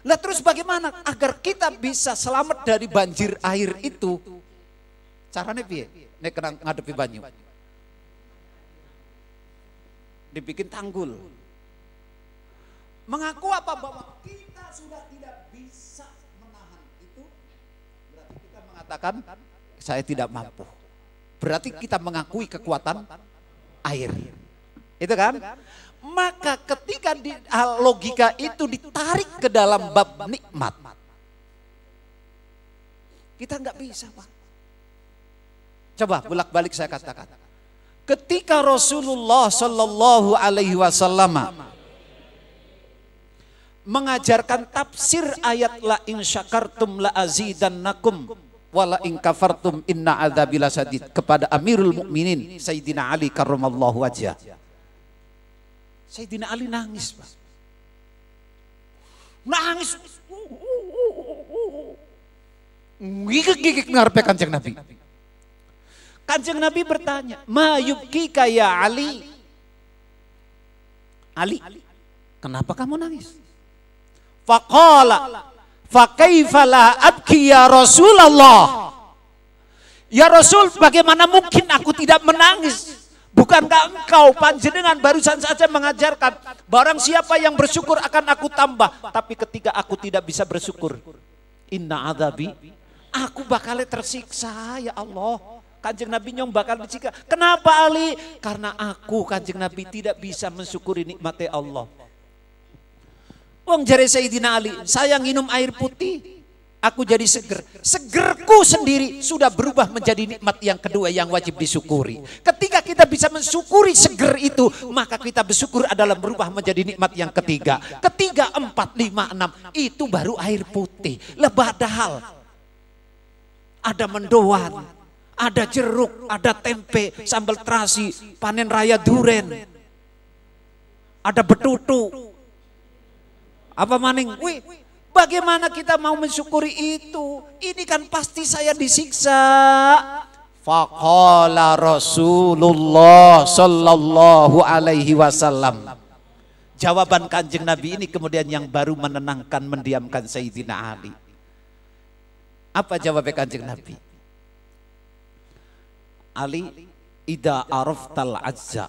Lah terus bagaimana agar kita bisa selamat dari banjir air itu? Caranya piye? Nek kena ngadepi banyu. Dibikin tanggul. Mengaku apa bahwa kita sudah tidak bisa menahan itu, berarti kita mengatakan saya tidak mampu. Berarti kita mengakui kekuatan air. Itu kan? Maka ketika logika itu ditarik ke dalam bab nikmat, kita nggak bisa Pak. Coba bolak-balik saya katakan. ketika Rasulullah Shallallahu Alaihi Wasallam mengajarkan tafsir ayat la in syakartum la azidannakum wala in kafartum inna adzabi lasadid kepada Amirul Mukminin Sayyidina Ali karramallahu wajhah. Sayyidina Ali nangis, Pak. Nangis. Gigik-gigik ngarepe Kanjeng Nabi. Kanjeng Nabi bertanya, "Ma yubkika ya Ali?" Ali, kenapa kamu nangis? Faqala, "Fa kaifa la abki ya Rasulullah?" Ya Rasul, bagaimana mungkin aku tidak menangis? Bukankah engkau panjenengan barusan saja mengajarkan barang siapa yang bersyukur akan aku tambah. Tapi ketika aku tidak bisa bersyukur, inna adzabi, aku bakal tersiksa ya Allah. Kanjeng Nabi nyong bakal disiksa. Kenapa Ali? Karena aku Kanjeng Nabi tidak bisa mensyukuri nikmatnya Allah. Wong jare Sayyidina Ali, saya nginum air putih, aku jadi seger. Segerku sendiri sudah berubah menjadi nikmat yang kedua yang wajib disyukuri. Ketika kita bisa mensyukuri seger itu, maka kita bersyukur adalah berubah menjadi nikmat yang ketiga. Ketiga, 4, 5, 6, itu baru air putih. Padahal ada mendoan, ada jeruk, ada tempe, sambal terasi, panen raya duren, ada betutu. Apa maning? Wih, bagaimana kita mau mensyukuri itu? Ini kan pasti saya disiksa. Faqala Rasulullah Sallallahu Alaihi Wasallam. Jawaban Kanjeng Nabi ini kemudian yang baru menenangkan, mendiamkan Sayyidina Ali. Apa jawabnya Kanjeng Nabi? Ali, idza araftal azza,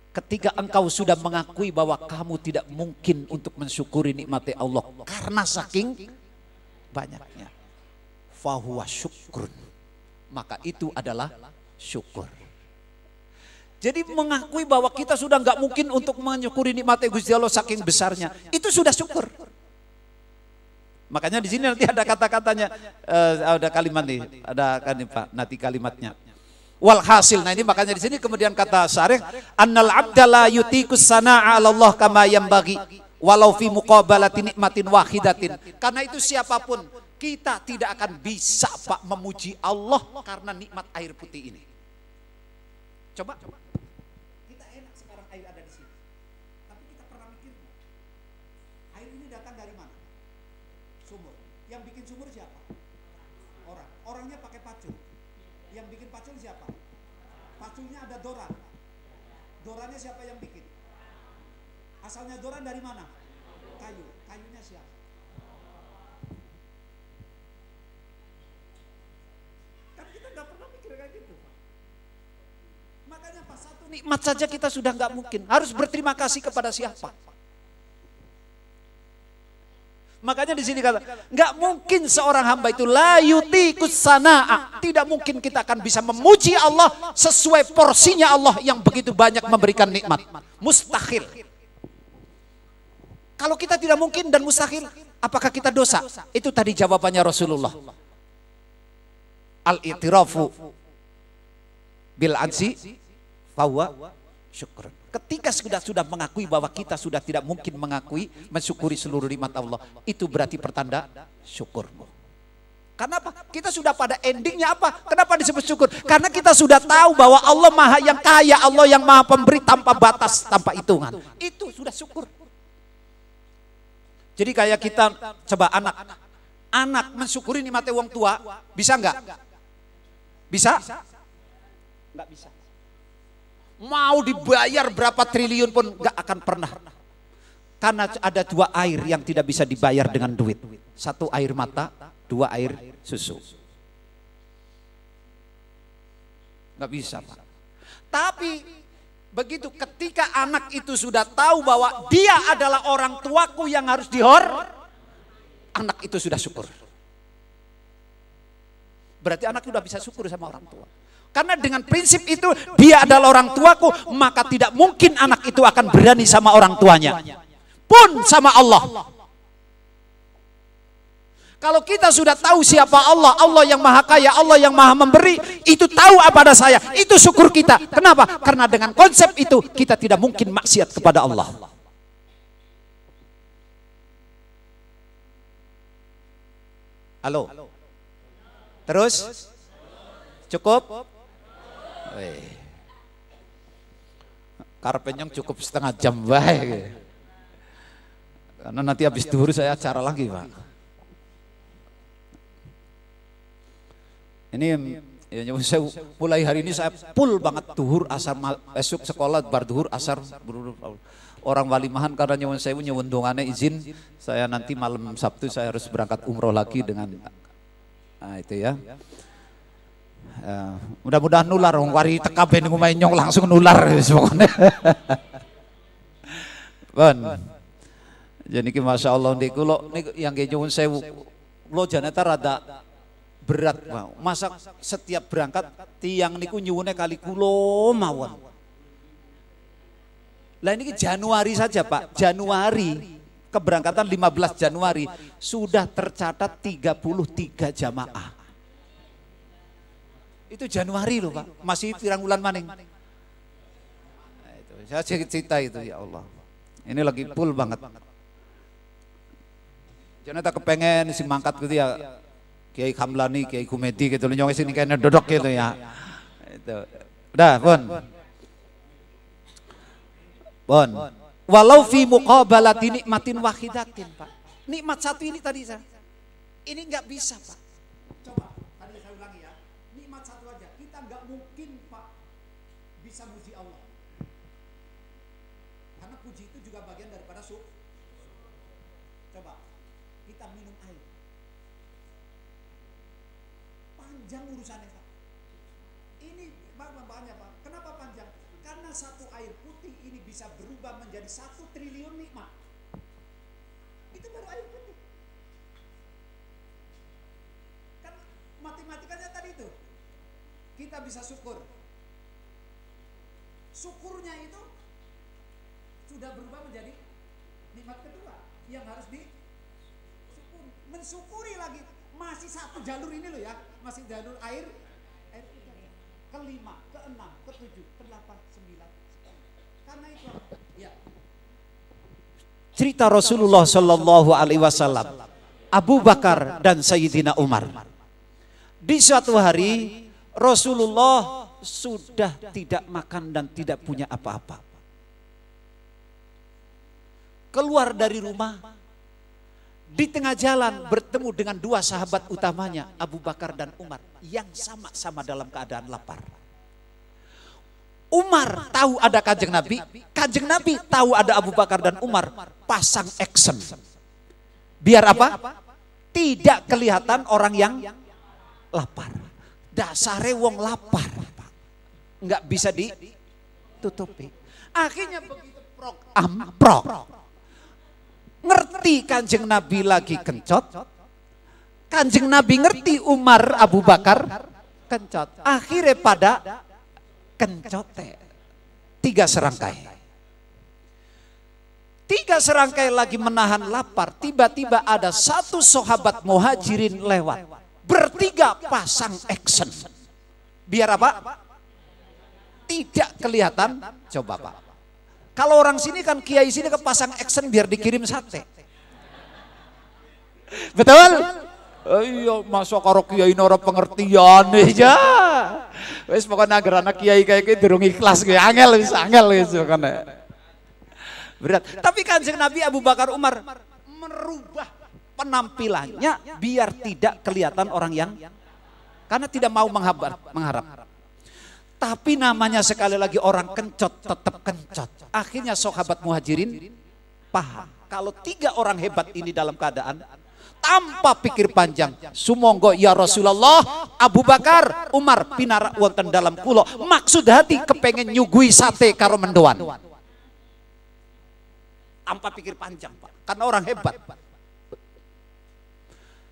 ketika engkau sudah mengakui bahwa kamu tidak mungkin untuk mensyukuri nikmat Allah karena saking banyaknya, fahuwa syukrun, maka itu adalah syukur. Jadi mengakui bahwa kita sudah nggak mungkin untuk mensyukuri nikmat Gusti Allah saking besarnya, itu sudah syukur. Makanya di sini nanti ada kata-katanya, ada kalimat nih, ada kan nih Pak, nanti kalimatnya. Walhasil, nah ini makanya di sini kemudian kata Syarih, annal abdala yutikus sana'a 'ala Allah kama yanbaghi walau fi muqabalati nikmatin wahidatin. Karena itu siapapun kita tidak akan bisa Pak memuji Allah karena nikmat air putih ini. Coba. Kita enak sekarang air ada di sini. Tapi kita pernah mikir air ini datang dari mana? Sumur. Yang bikin sumur siapa? Orang. Orangnya pakai pacul. Yang bikin pacul siapa? Paculnya ada doran. Dorannya siapa yang bikin? Asalnya doran dari mana? Kayu. Kayunya siapa? Kan kita nggak pernah mikir kayak gitu. Makanya pas satu nikmat saja kita sudah nggak mungkin. Harus berterima kasih kepada siapa? Makanya di sini kata, nggak mungkin seorang hamba itu la yutikus sana'a, tidak mungkin kita akan bisa memuji Allah sesuai porsinya Allah yang begitu banyak memberikan nikmat. Mustahil. Kalau kita tidak mungkin dan mustahil, apakah kita dosa? Itu tadi jawabannya Rasulullah. Al-i'tirafu bil ajzi fahuwa syukur. Ketika sudah mengakui bahwa kita sudah tidak mungkin mensyukuri seluruh nikmat Allah, itu berarti pertanda syukurmu. Karena apa? Kita sudah pada endingnya apa? Kenapa disebut syukur? Karena kita sudah tahu bahwa Allah Maha yang kaya, Allah yang Maha pemberi tanpa batas, tanpa hitungan. Itu sudah syukur. Jadi kayak kita coba anak mensyukuri nikmatnya wong tua, bisa nggak? Bisa? Nggak bisa. Mau dibayar berapa triliun pun gak akan pernah. Karena ada dua air yang tidak bisa dibayar dengan duit. Satu air mata, dua air susu. Gak bisa Pak. Tapi begitu ketika anak itu sudah tahu bahwa dia adalah orang tuaku yang harus anak itu sudah syukur. Berarti anak sudah bisa syukur sama orang tua. Karena dengan prinsip itu dia adalah orang tuaku, maka tidak mungkin anak itu akan berani sama orang tuanya. Pun sama Allah. Kalau kita sudah tahu siapa Allah, Allah yang maha kaya, Allah yang maha memberi, itu tahu apa ada saya, itu syukur kita. Kenapa? Karena dengan konsep itu kita tidak mungkin maksiat kepada Allah. Halo? Terus? Cukup? Karpenyong cukup setengah jam baik. Karena nanti habis duhur saya acara lagi, Pak. Ini ya, saya mulai hari ini saya full banget duhur asar, esok sekolah bar duhur asar. Orang walimahan karena nyewon saya nyewon dongannya izin, saya nanti malam Sabtu saya harus berangkat umroh lagi dengan itu ya. Mudah-mudahan nular, wong wari teka ben ngomai nyong langsung nular pokoknya. Bon. Jadi ki masya Allah niku lo yang nyuwun sewu lo janeta rada berat mau. Masa setiap berangkat tiang niku nyuwune kali kulo mawon. Lah ini Januari saja Pak, Januari keberangkatan 15 Januari sudah tercatat 33 jamaah. Itu Januari loh Pak, masih pirang bulan maning. Nah, itu, saya cerita itu ya Allah. Ini lagi full banget. Jangan tak kepengen si mangkat gitu ya, Kiai Kamlani, Kiai Kumedi gitu, nyong sini kayaknya dodok gitu ya. Itu, udah Bon. Bon. Walau fi muqabalati nikmatin wahidatin Pak. Nikmat satu ini tadi saya. Ini nggak bisa Pak. Coba tadi saya ulangi ya. Nikmat satu aja. Kita nggak mungkin Pak bisa muji Allah. Karena puji itu juga bagian daripada syukur. Coba kita minum air. Panjang urusannya Pak. Ini bahannya Pak. Kenapa panjang? Karena satu air putih ini bisa berubah menjadi 1 triliun nikmat. Itu baru air putih. Kan matematikanya tadi itu. Kita bisa syukur. Syukurnya itu sudah berubah menjadi nikmat kedua yang harus disyukuri. Mensyukuri lagi masih satu jalur ini loh ya, masih jalur air kelima, keenam, ketujuh, kedelapan, 9. Karena itu ya. Cerita Rasulullah Shallallahu Alaihi Wasallam, Abu Bakar dan Sayyidina Umar. Di suatu hari Rasulullah sudah tidak makan dan tidak punya apa-apa. Keluar dari rumah, di tengah jalan bertemu dengan dua sahabat utamanya, Abu Bakar dan Umar, yang sama-sama dalam keadaan lapar. Umar tahu ada Kanjeng Nabi tahu ada Abu Bakar dan Umar, pasang action. Biar apa? Tidak kelihatan orang yang lapar. Dasare wong lapar, nggak bisa ditutupi. Akhirnya begitu amprok. Ngerti Kanjeng Nabi lagi kencot, Kanjeng Nabi ngerti Umar Abu Bakar kencot. Akhirnya pada kencote 3 serangkai. 3 serangkai lagi menahan lapar. Tiba-tiba ada satu sahabat muhajirin lewat. Bertiga pasang action. Biar apa? Tidak kelihatan. Coba Pak. Kalau orang sini kan kiai sini kepasang action biar dikirim sate. Betul? Iya, masuk karo kiai nora pengertian ya. Wes pokoknya agar anak kiai kayak gitu durung ikhlas kayak angel gitu kan. Berat. Tapi Kanjeng Nabi Abu Bakar Umar merubah penampilannya biar tidak kelihatan orang yang, karena tidak mau mengharap. Tapi namanya sekali lagi orang kencot tetap kencot. Akhirnya sahabat muhajirin paham kalau 3 orang hebat ini dalam keadaan tanpa pikir panjang, sumonggo ya Rasulullah, Abu Bakar, Umar pinarak wonten dalam kulo, maksud hati kepengen nyugui sate karo mendoan. Tanpa pikir panjang Pak, karena orang hebat.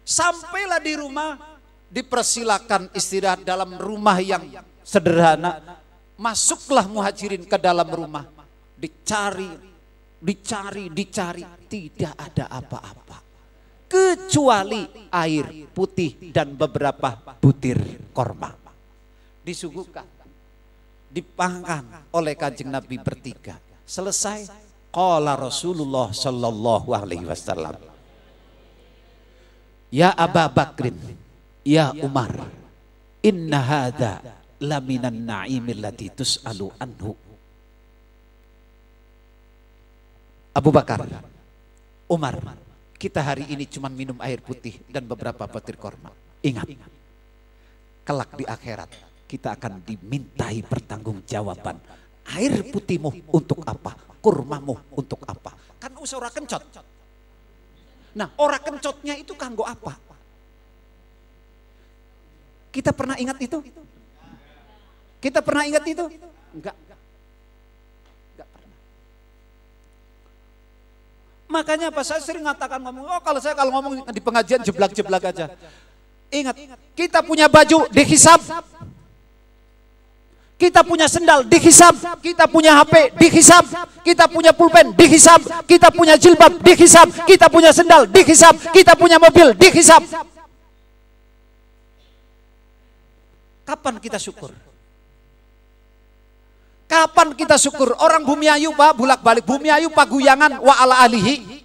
Sampailah di rumah, dipersilakan istirahat dalam rumah yang sederhana. Masuklah muhajirin ke dalam rumah, dicari, tidak ada apa-apa. kecuali air putih dan beberapa butir korma. Disuguhkan, dipangkan oleh Kanjeng Nabi bertiga. Selesai, qala Rasulullah sallallahu alaihi wasallam, ya Aba Bakrin, ya Umar, inna hadza laminan na'imil ladzi tus'alu anhu. Abu Bakar, Umar, kita hari ini cuma minum air putih dan beberapa butir korma. Ingat, kelak di akhirat kita akan dimintai pertanggungjawaban. Air putihmu untuk apa? Kurmamu untuk apa? Kan usah ora kencot. Nah, ora kencotnya itu kanggo apa? Kita pernah ingat itu? Kita pernah ingat itu? Enggak. Enggak pernah. Makanya apa, saya sering ngatakan ngomong, oh kalau ngomong di pengajian jeblak-jeblak aja. Ingat, kita punya baju dihisab. Kita punya sendal dihisab, kita punya HP dihisab, kita punya pulpen dihisab, kita punya jilbab dihisab, kita punya sendal dihisab, kita punya mobil dihisab. Kapan kita syukur? Kapan kita syukur? Orang Bumiayu Pak, bolak-balik Bumiayu Paguyangan wa ala alihi.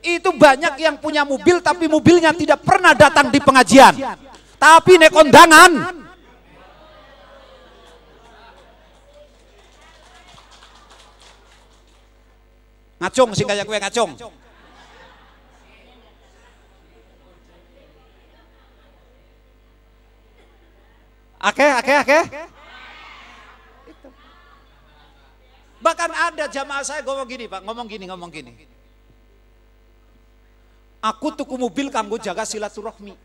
Itu banyak yang punya mobil tapi mobilnya tidak pernah datang di pengajian. Tapi nek kondangan. Ngacung sing kaya kowe ngacung. Akeh. Bahkan ada jamaah saya ngomong gini Pak, ngomong gini. Aku tuku mobil kanggo jaga silaturahmi.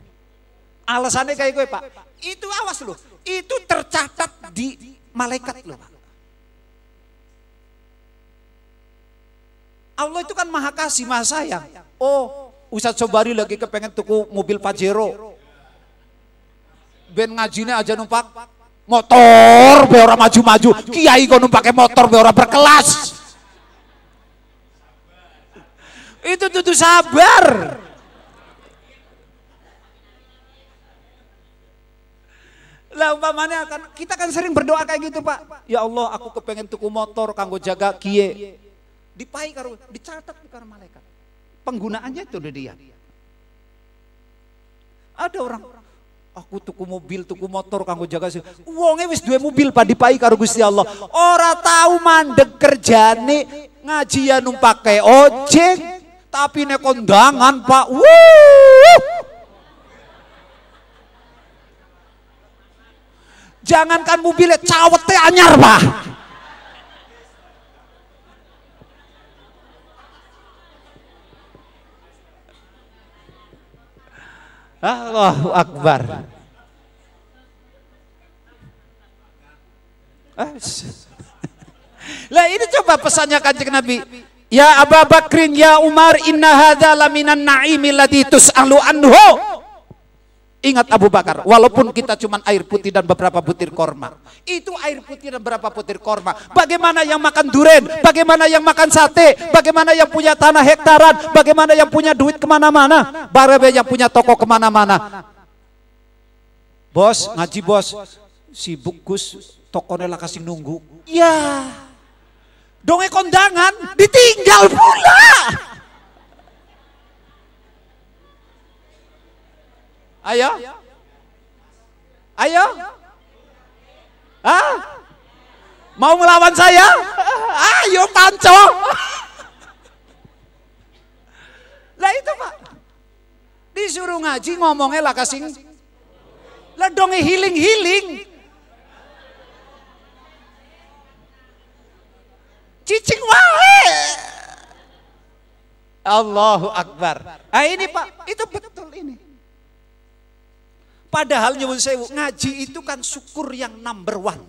Alasannya kayak gue Pak. Itu awas loh, itu tercatat di malaikat loh Pak. Allah itu kan maha kasih, maha sayang. Oh, Ustadz Sobari lagi kepengen tuku mobil Pajero. Ben ngajinya aja numpak motor, be ora maju-maju. Kiai kok numpake motor, be ora berkelas. Itu tuh sabar. Lah umpamanya kita kan sering berdoa kayak gitu Pak. Ya Allah, aku kepengen tuku motor kanggo jaga kie. Dipai karo dicatat karo malaikat. Penggunaannya itu dia. Ada orang, aku tuku mobil, tuku motor kanggo jaga sih. Wonge wis duwe mobil Pak dipai karo Gusti Allah. Ora tahu mandeg kerjane ngaji ya numpake ojek, tapi nek kondangan Pak. Jangankan mobilnya cawete anyar Pak. Allahu Akbar. Lah ini coba pesannya Kanjeng Nabi. Ya Aba Bakrin, ya Umar, inna hadza laminan na'imil ladzi tus'alu anhu. Ingat Abu Bakar, walaupun kita cuma air putih dan beberapa butir korma. Itu air putih dan beberapa butir korma. Bagaimana yang makan duren, bagaimana yang makan sate, bagaimana yang punya tanah hektaran, bagaimana yang punya duit kemana-mana, bagaimana yang punya toko kemana-mana. Bos, ngaji bos, sibuk Gus, tokonya lah kasih nunggu. Ya, donge kondangan, ditinggal pula. Ayo, mau melawan saya? Ayo panco. Lah itu Pak, disuruh ngaji ngomongnya lah kasing, lah donge healing. Cicing wae. Allahu Akbar. Ini Pak, itu betul ini. Padahal nyuwun sewu, ngaji itu kan syukur yang number one.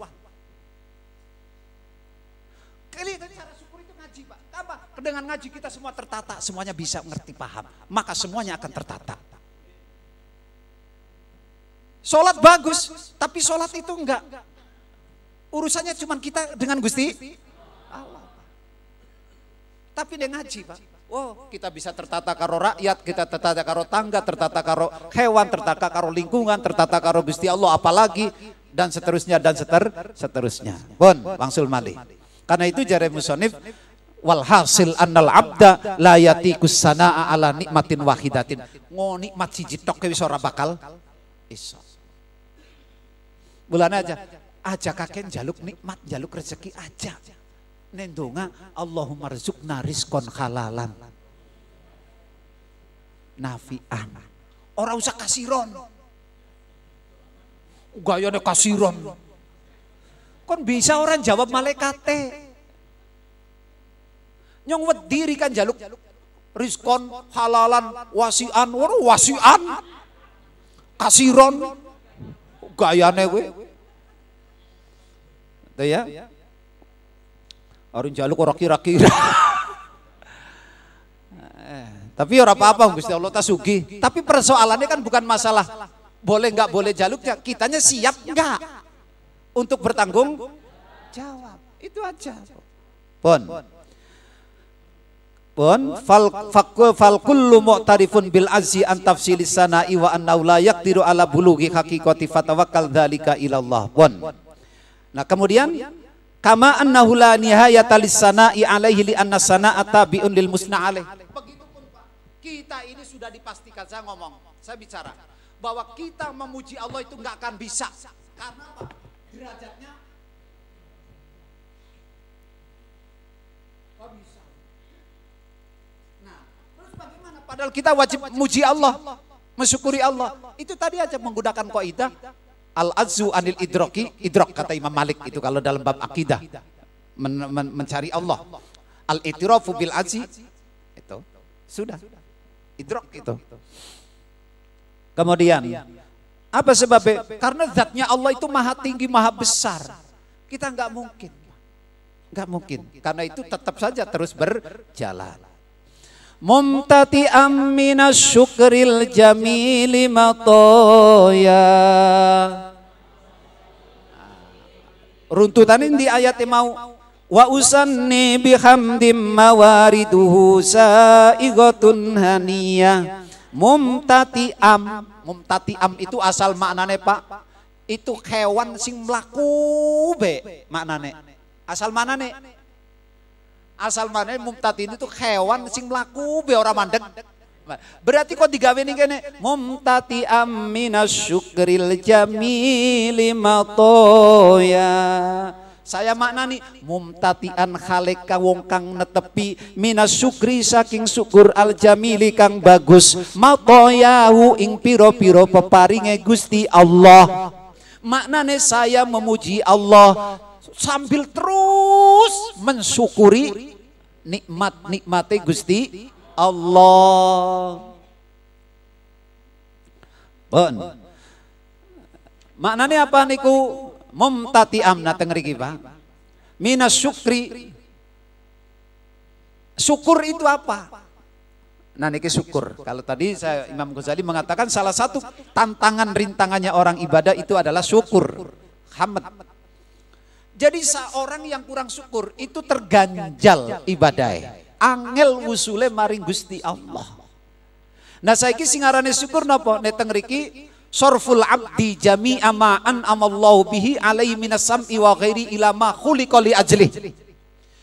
Cara syukur itu ngaji Pak. Apa? Dengan ngaji kita semua tertata, semuanya bisa ngerti paham. Maka semuanya akan tertata. Sholat bagus, tapi sholat itu enggak. Urusannya cuma kita dengan Gusti Allah. Tapi dia ngaji Pak. Oh, kita bisa tertata karo rakyat, kita tertata karo tangga, tertata karo hewan, tertata karo lingkungan, tertata karo Gusti Allah, apalagi dan seterusnya dan seterusnya. Pun wangsul malih. Karena itu jare musonif walhasil annal abda la yatikus sanaa ala nikmatin wahidatin. Nikmat siji tok wis ora bakal iso. Bulan aja kakek jaluk nikmat, jaluk rezeki aja. Nendonga Allahumma rizukna rizkon halalan nafi'an. Orang usah kasiron. Gayane kasiron. Kon bisa orang jawab malaikate. Nyong wediri kan jaluk rizkon halalan wasian, wasian kasiron gayane kowe. Tuh ya. Orang jaluk ora kira-kira. Tapi ora apa-apa Gusti Allah ta sugih. Tapi persoalannya kan bukan masalah boleh nggak boleh jaluknya, kitanya siap nggak untuk bertanggung jawab. Itu aja. Fal kullu mu'tarifun bil azzi an tafsilis sana'i wa annahu la yaqdiru ala bulughi haqiqati fatawakkal dzalika ila Allah. Nah, kemudian kama annahu la nihayata lis sana'i alaihi li anna sana'a tabi'un lil musna alaih. Begitupun Pak, kita ini sudah dipastikan, saya bicara bahwa kita memuji Allah itu nggak akan bisa. Karena apa? Derajatnya nggak bisa. Nah, terus bagaimana? Padahal kita wajib memuji Allah, mensyukuri Allah. Itu tadi aja menggunakan kaidah al-azzu anil idrok kata Imam Malik itu kalau dalam bab akidah mencari Allah. Al-itirafu bil azzi itu sudah idrok itu. Kemudian apa sebabnya? Karena zatnya Allah itu maha tinggi, maha besar. Kita nggak mungkin. Karena itu tetap saja terus berjalan. Mumtati'am minas syukril jamili matoya. Runtutan di ayat mau wa usanni bihamdim mawariduhu sa'igatun haniyah. Mumtati'am itu asal maknane Pak, itu hewan sing mlaku be maknane. Asal maknane mumtati itu hewan sing mlaku be ora mandeg. Berarti kok digawe ning kene mumtati'am minas syukril jamili matoya. Saya maknani mumtatian khaleka wong kang netepi minas syukri saking syukur al jamili kang bagus matoyahu ing piro-piro peparinge Gusti Allah. Maknane saya memuji Allah sambil terus mensyukuri nikmat-nikmate Gusti Allah. Maknane apa niku? Mumtati'am nateng mriki Pak. Minas syukri. Syukur itu apa? Nah niki syukur. Kalau tadi Imam Ghazali mengatakan salah satu rintangannya orang ibadah itu adalah syukur. Hamd. Jadi seorang yang kurang syukur itu terganjal ibadah. Angel wusule maring Gusti Allah. Nah saiki sing aranane syukur napa? Neteng mriki sorful abdi jami'a ma an'amallahu bihi alaihi minas sam'i wa ghairi ila ma khuliqa li ajlih.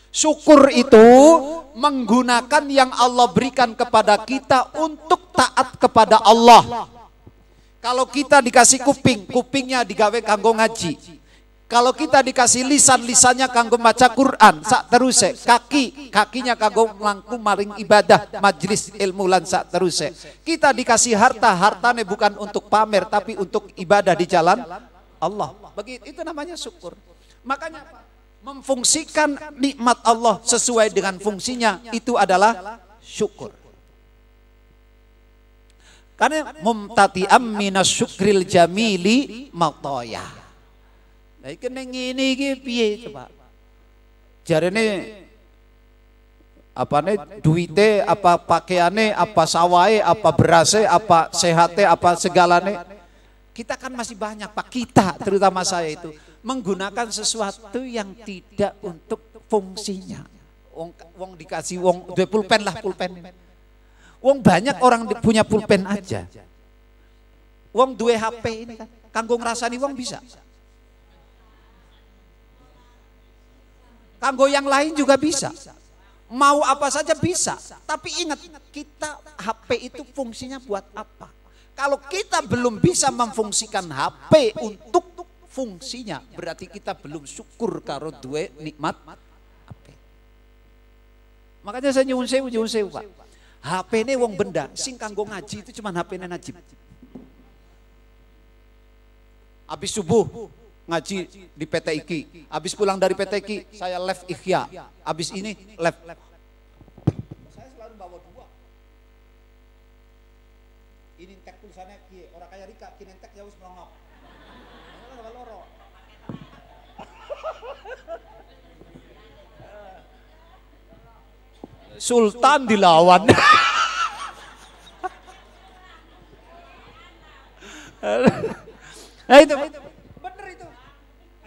Syukur itu menggunakan yang Allah berikan kepada kita untuk taat kepada Allah. Kalau kita dikasih kuping, kupingnya digawe kanggo ngaji. Kalau kita dikasih lisan, lisannya kanggo maca Quran, sak teruse. Kakinya kanggo mlangku maring ibadah, majlis ilmu lan sak teruse. Kita dikasih harta, hartanya bukan untuk pamer tapi untuk ibadah di jalan Allah. Begitu itu namanya syukur. Makanya memfungsikan nikmat Allah sesuai dengan fungsinya itu adalah syukur. Karena mumtati'am minas syukril jamili matoya. Nah, iki ning ngene iki piye coba? Jarene apane duite, apa pakaiane, apa sawahe, apa berase, apa sehate, apa segalane. Kita kan masih banyak Pak, kita terutama saya itu menggunakan sesuatu yang tidak untuk fungsinya, Wong dikasih wong duwe pulpen lah, pulpen. Wong banyak orang punya pulpen aja. Wong duwe HP ini kan, kanggo ngrasani wong bisa. Kanggo yang lain juga bisa. Mau apa saja bisa. Tapi ingat, kita HP itu fungsinya buat apa? Kalau kita belum bisa memfungsikan HP untuk fungsinya, berarti kita belum syukur karo duwe nikmat HP. Makanya saya nyuwun sewu Pak. HP ini wong benda, sing kanggo ngaji itu cuma HP ini Najib. Habis subuh ngaji di PT IKI, habis pulang dari PT IKI saya live Ikhya, habis ini live. Saya selalu bawa dua. Ini tek tulisannya kieu, orang kaya Rika, kini tek jauh melongok. Sultan dilawan. Nah itu bener itu.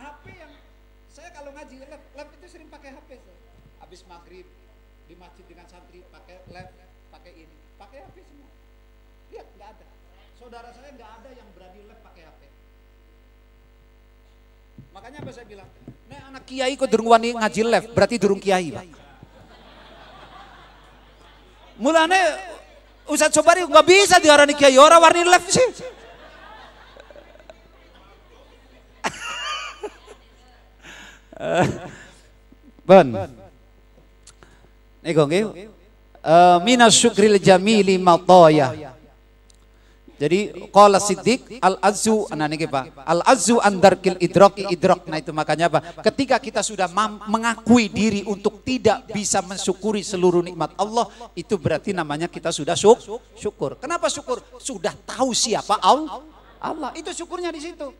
HP yang saya kalau ngaji live itu sering pakai HP. Habis maghrib di masjid dengan santri pakai live, pakai ini, pakai HP semua. Lihat nggak ada. Saudara saya nggak ada yang berani live pakai HP. Makanya apa saya bilang? Nek anak kiai kok durung wani ngaji live, berarti durung kiai, Pak. Mulane Ustaz Sobari nggak bisa diarani kiai, orang warni live sih. Ben, nego nggih. Minas syukril jamili mataya. Jadi qala Siddiq al-azzu niki Pak. Al-azzu andarkil idrak. Nah itu makanya apa? Ketika kita sudah mengakui diri untuk tidak bisa mensyukuri seluruh nikmat Allah, itu berarti namanya kita sudah syukur. Kenapa syukur? Sudah tahu siapa Allah. Itu syukurnya di situ.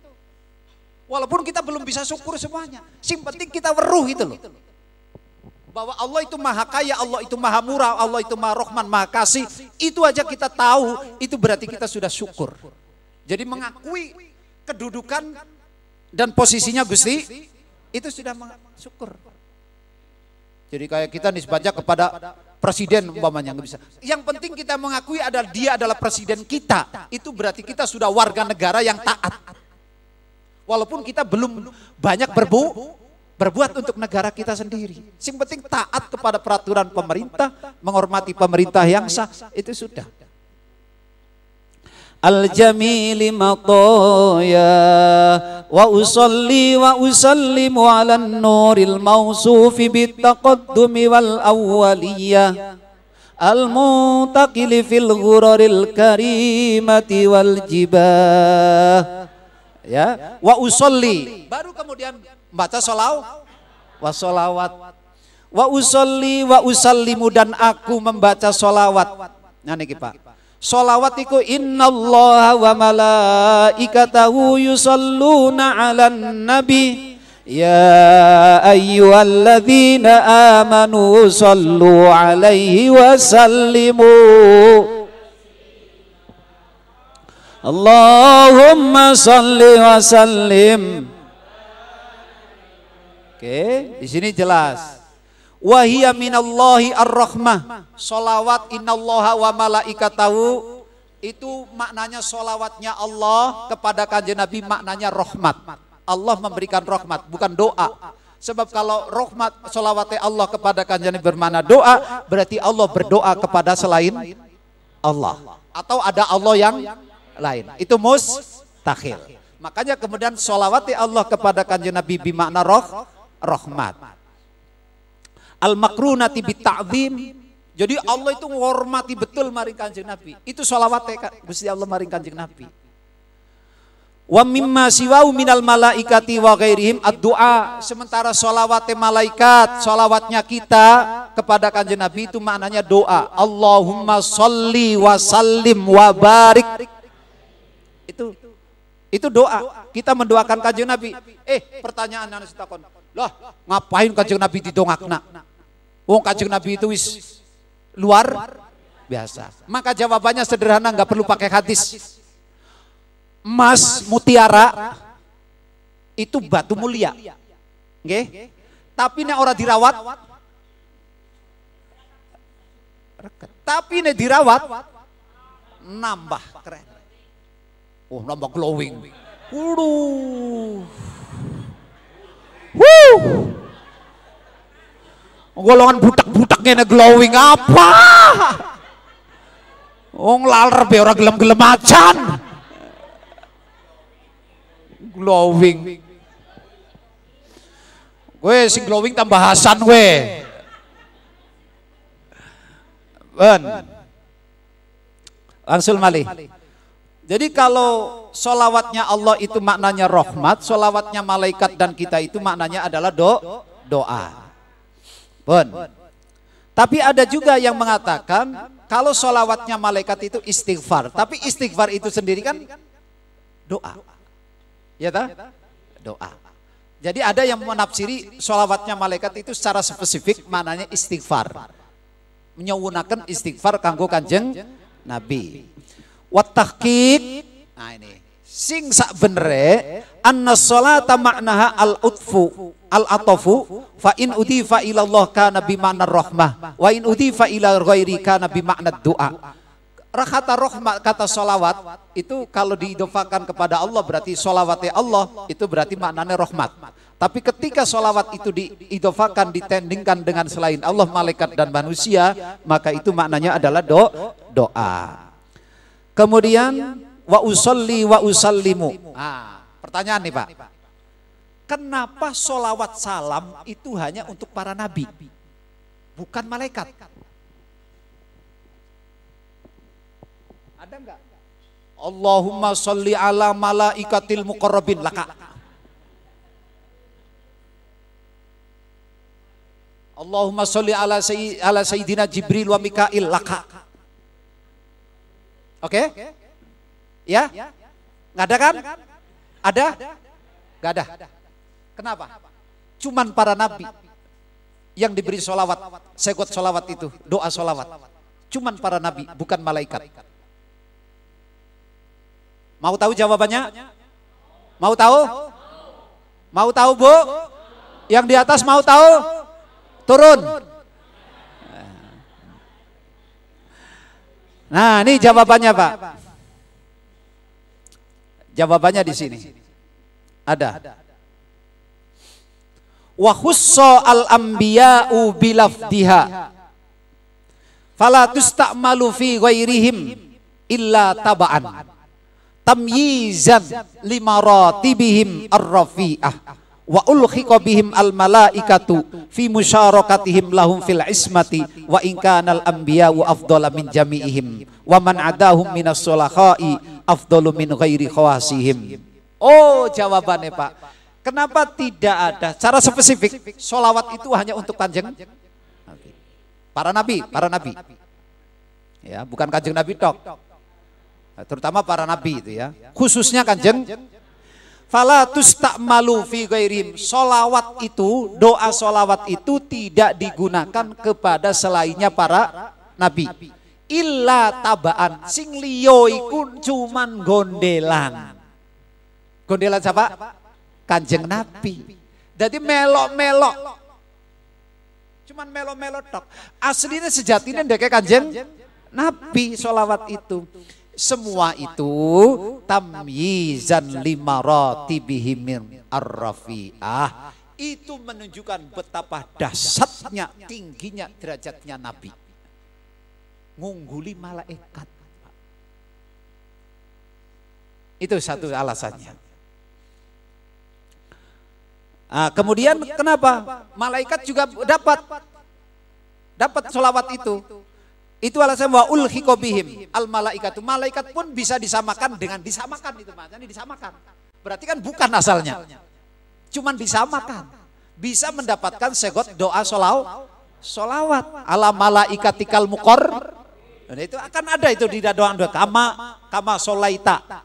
Walaupun kita belum bisa syukur semuanya, sing penting kita weruh itu loh. Bahwa Allah itu maha kaya, Allah itu maha murah, Allah itu maha rahman, maha kasih. Itu aja kita tahu, itu berarti kita sudah syukur. Jadi mengakui kedudukan dan posisinya Gusti, itu sudah syukur. Jadi kayak kita nisbatnya kepada presiden umpamanya nggak bisa. Yang penting kita mengakui adalah dia adalah presiden kita. Itu berarti kita sudah warga negara yang taat. Walaupun kita belum banyak berbuat untuk negara kita sendiri. Yang penting taat kepada peraturan pemerintah, menghormati pemerintah yang sah, itu sudah. Al-jamili mataya wa usalli wa usallimu ala nuril mausufi bitaqaddumi wal awwaliyah al-muntaqili fil ghuraril karimati wal jibah. Ya, wa usolli, baru kemudian baca sholawat wa usolli wa usallimu, dan aku membaca sholawat. Nah niki Pak, sholawat itu innallaha wa malaikatahu yusalluna 'alan nabi ya ayyuhalladzina amanu sallu 'alaihi wa sallimu Allahumma salli wa sallim. Oke, di sini jelas. Wahiyya minallahi ar-rahmah. Sholawat innallaha wa malaikatahu, itu maknanya sholawatnya Allah kepada kanjeng Nabi, maknanya rahmat. Allah memberikan rahmat, bukan doa. Sebab kalau rahmat sholawatnya Allah kepada kanjeng Nabi bermakna doa, berarti Allah berdoa kepada selain Allah. Atau ada Allah yang lain, itu mustahil. Makanya kemudian sholawati Allah kepada kanjeng Nabi bimakna rahmat. Al-makrunati bita'zim, jadi Allah itu menghormati betul maring kanjeng Nabi. Itu sholawatnya Gusti Allah maring kanjeng Nabi. Wa mimma siwau minal malaikati wa ghairihim ad-du'a, sementara sholawatnya malaikat, sholawatnya kita kepada kanjeng Nabi itu maknanya doa. Allahumma sholli wa sallim wa barik. Itu doa. Kita mendoakan kanjeng Nabi. Pertanyaan anu sitakon. Lah, ngapain kanjeng Nabi didongakna? Wong kanjeng Nabi itu wis luar biasa. Maka jawabannya sederhana, nggak perlu pakai hadis. Emas, mutiara itu batu mulia. Nggih? Tapi nek ora dirawat Tapi ini dirawat nambah keren. Oh, nambah glowing. Golongan butak-butak ngene glowing apa? Wong laler be ora gelem-gelem ajan. Glowing. Gue sing glowing tambah Hasan gue. Ben. Langsung malih. Jadi kalau solawatnya Allah itu maknanya rahmat, solawatnya malaikat dan kita itu maknanya adalah doa. Ben. Tapi ada juga yang mengatakan kalau solawatnya malaikat itu istighfar, tapi istighfar itu sendiri kan doa. Ya tak? Doa. Jadi ada yang menafsiri solawatnya malaikat itu secara spesifik maknanya istighfar. Menyewunakan istighfar kanggo Kanjeng Nabi. Wat tahqiq, nah ini sing sak benere anna sholata maknaha al-utfu al-atafu fa in udifa ila Allah kana bi ma'na rahmah wa in udifa ila ghairi kana bi ma'na du'a. Kata rahmat, kata sholawat itu kalau diidofakan kepada Allah berarti sholawatnya Allah itu berarti maknanya rahmat. Tapi ketika sholawat itu diidofakan, ditandingkan dengan selain Allah, malaikat dan manusia, maka itu maknanya adalah doa. Kemudian wa usolli wa usallimu. Nah, pertanyaan nih Pak. Kenapa sholawat salam itu hanya untuk para nabi, bukan malaikat? Ada enggak? Allahumma sholli ala malaikatil muqarrabin laka. Allahumma sholli ala sayyidina Jibril wa Mikail laka. Oke? Ya? Nggak ada kan? Ada? Nggak ada. Kenapa? Cuman para nabi yang diberi sholawat, sekut sholawat itu, doa sholawat. Cuman para nabi, bukan malaikat. Mau tahu jawabannya? Mau tahu? Mau tahu Bu? Yang di atas mau tahu? Turun. Nah, ini jawabannya Pak. Jawabannya di sini. Ada. Wa khussa al-anbiya'u bilafdiha. Fala tusta'malu fi ghairihim illa taba'an. Tamyizan limaratibihim ar-rafi'ah. Wa ulkhiqa bihim al-malaikatu fi musyarakatihim lahum fil ismati wa in kana al-anbiya'u afdala min jami'ihim wa man adahum minas sulakhai afdalu min ghairi khawasihim. Oh, jawabannya Pak. Kenapa tidak ada cara spesifik sholawat itu hanya untuk Kanjeng para nabi, ya, bukan Kanjeng Nabi tok, terutama para nabi itu ya, khususnya Kanjeng. Fala tusta'malu fi ghairim. Sholawat itu, doa sholawat itu tidak digunakan kepada selainnya para nabi. Illa tabaan, sing liyo iku cuman gondelan. Gondelan siapa? Kanjeng Nabi. Jadi melok-melok. Cuman melok-melok tok. Aslinya sejatinya ndeke Kanjeng Nabi sholawat itu. Semua itu tamyizan limaratibihim ar-rafi'ah. Itu menunjukkan betapa dahsyatnya, tingginya derajatnya Nabi. Ngungguli malaikat. Itu satu alasannya. Nah, kemudian kenapa? Malaikat juga dapat sholawat itu. Itu alasan wa ulhiqa bihim al malaikatu. Malaikat pun bisa disamakan dengan disamakan itu maknanya disamakan. Berarti kan bukan asalnya. Cuman disamakan. Bisa mendapatkan segot doa sholawat ala malaikatikal muqor. Dan itu akan ada itu di doa kama sholaita.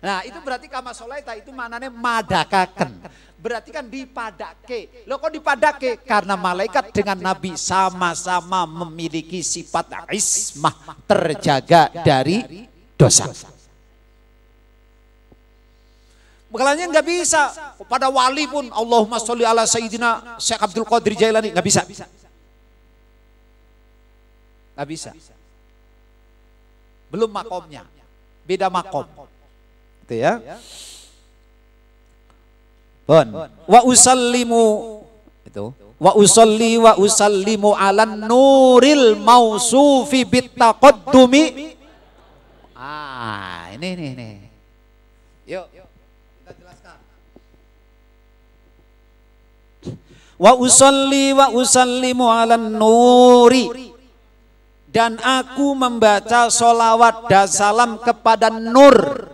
Nah, itu berarti kama sholaita itu maknanya madakaken. Berarti kan dipadake. Loh kok dipadake? Karena malaikat dengan Nabi sama-sama memiliki sifat ismah, terjaga dari dosa. Makanya nggak bisa. Pada wali pun Allahumma sholli ala sayyidina Syekh Abdul Qadir Jailani nggak bisa. Nggak bisa. Belum makomnya, beda makom. Itu ya. Bon. Wa usallimu itu. Wa usalli wa usallimu alan nuril mausufi bittaqaddumi. Ini. Yuk, kita jelaskan. Wa usalli wa usallimu alan nuri. Dan aku membaca sholawat dan salam kepada nur.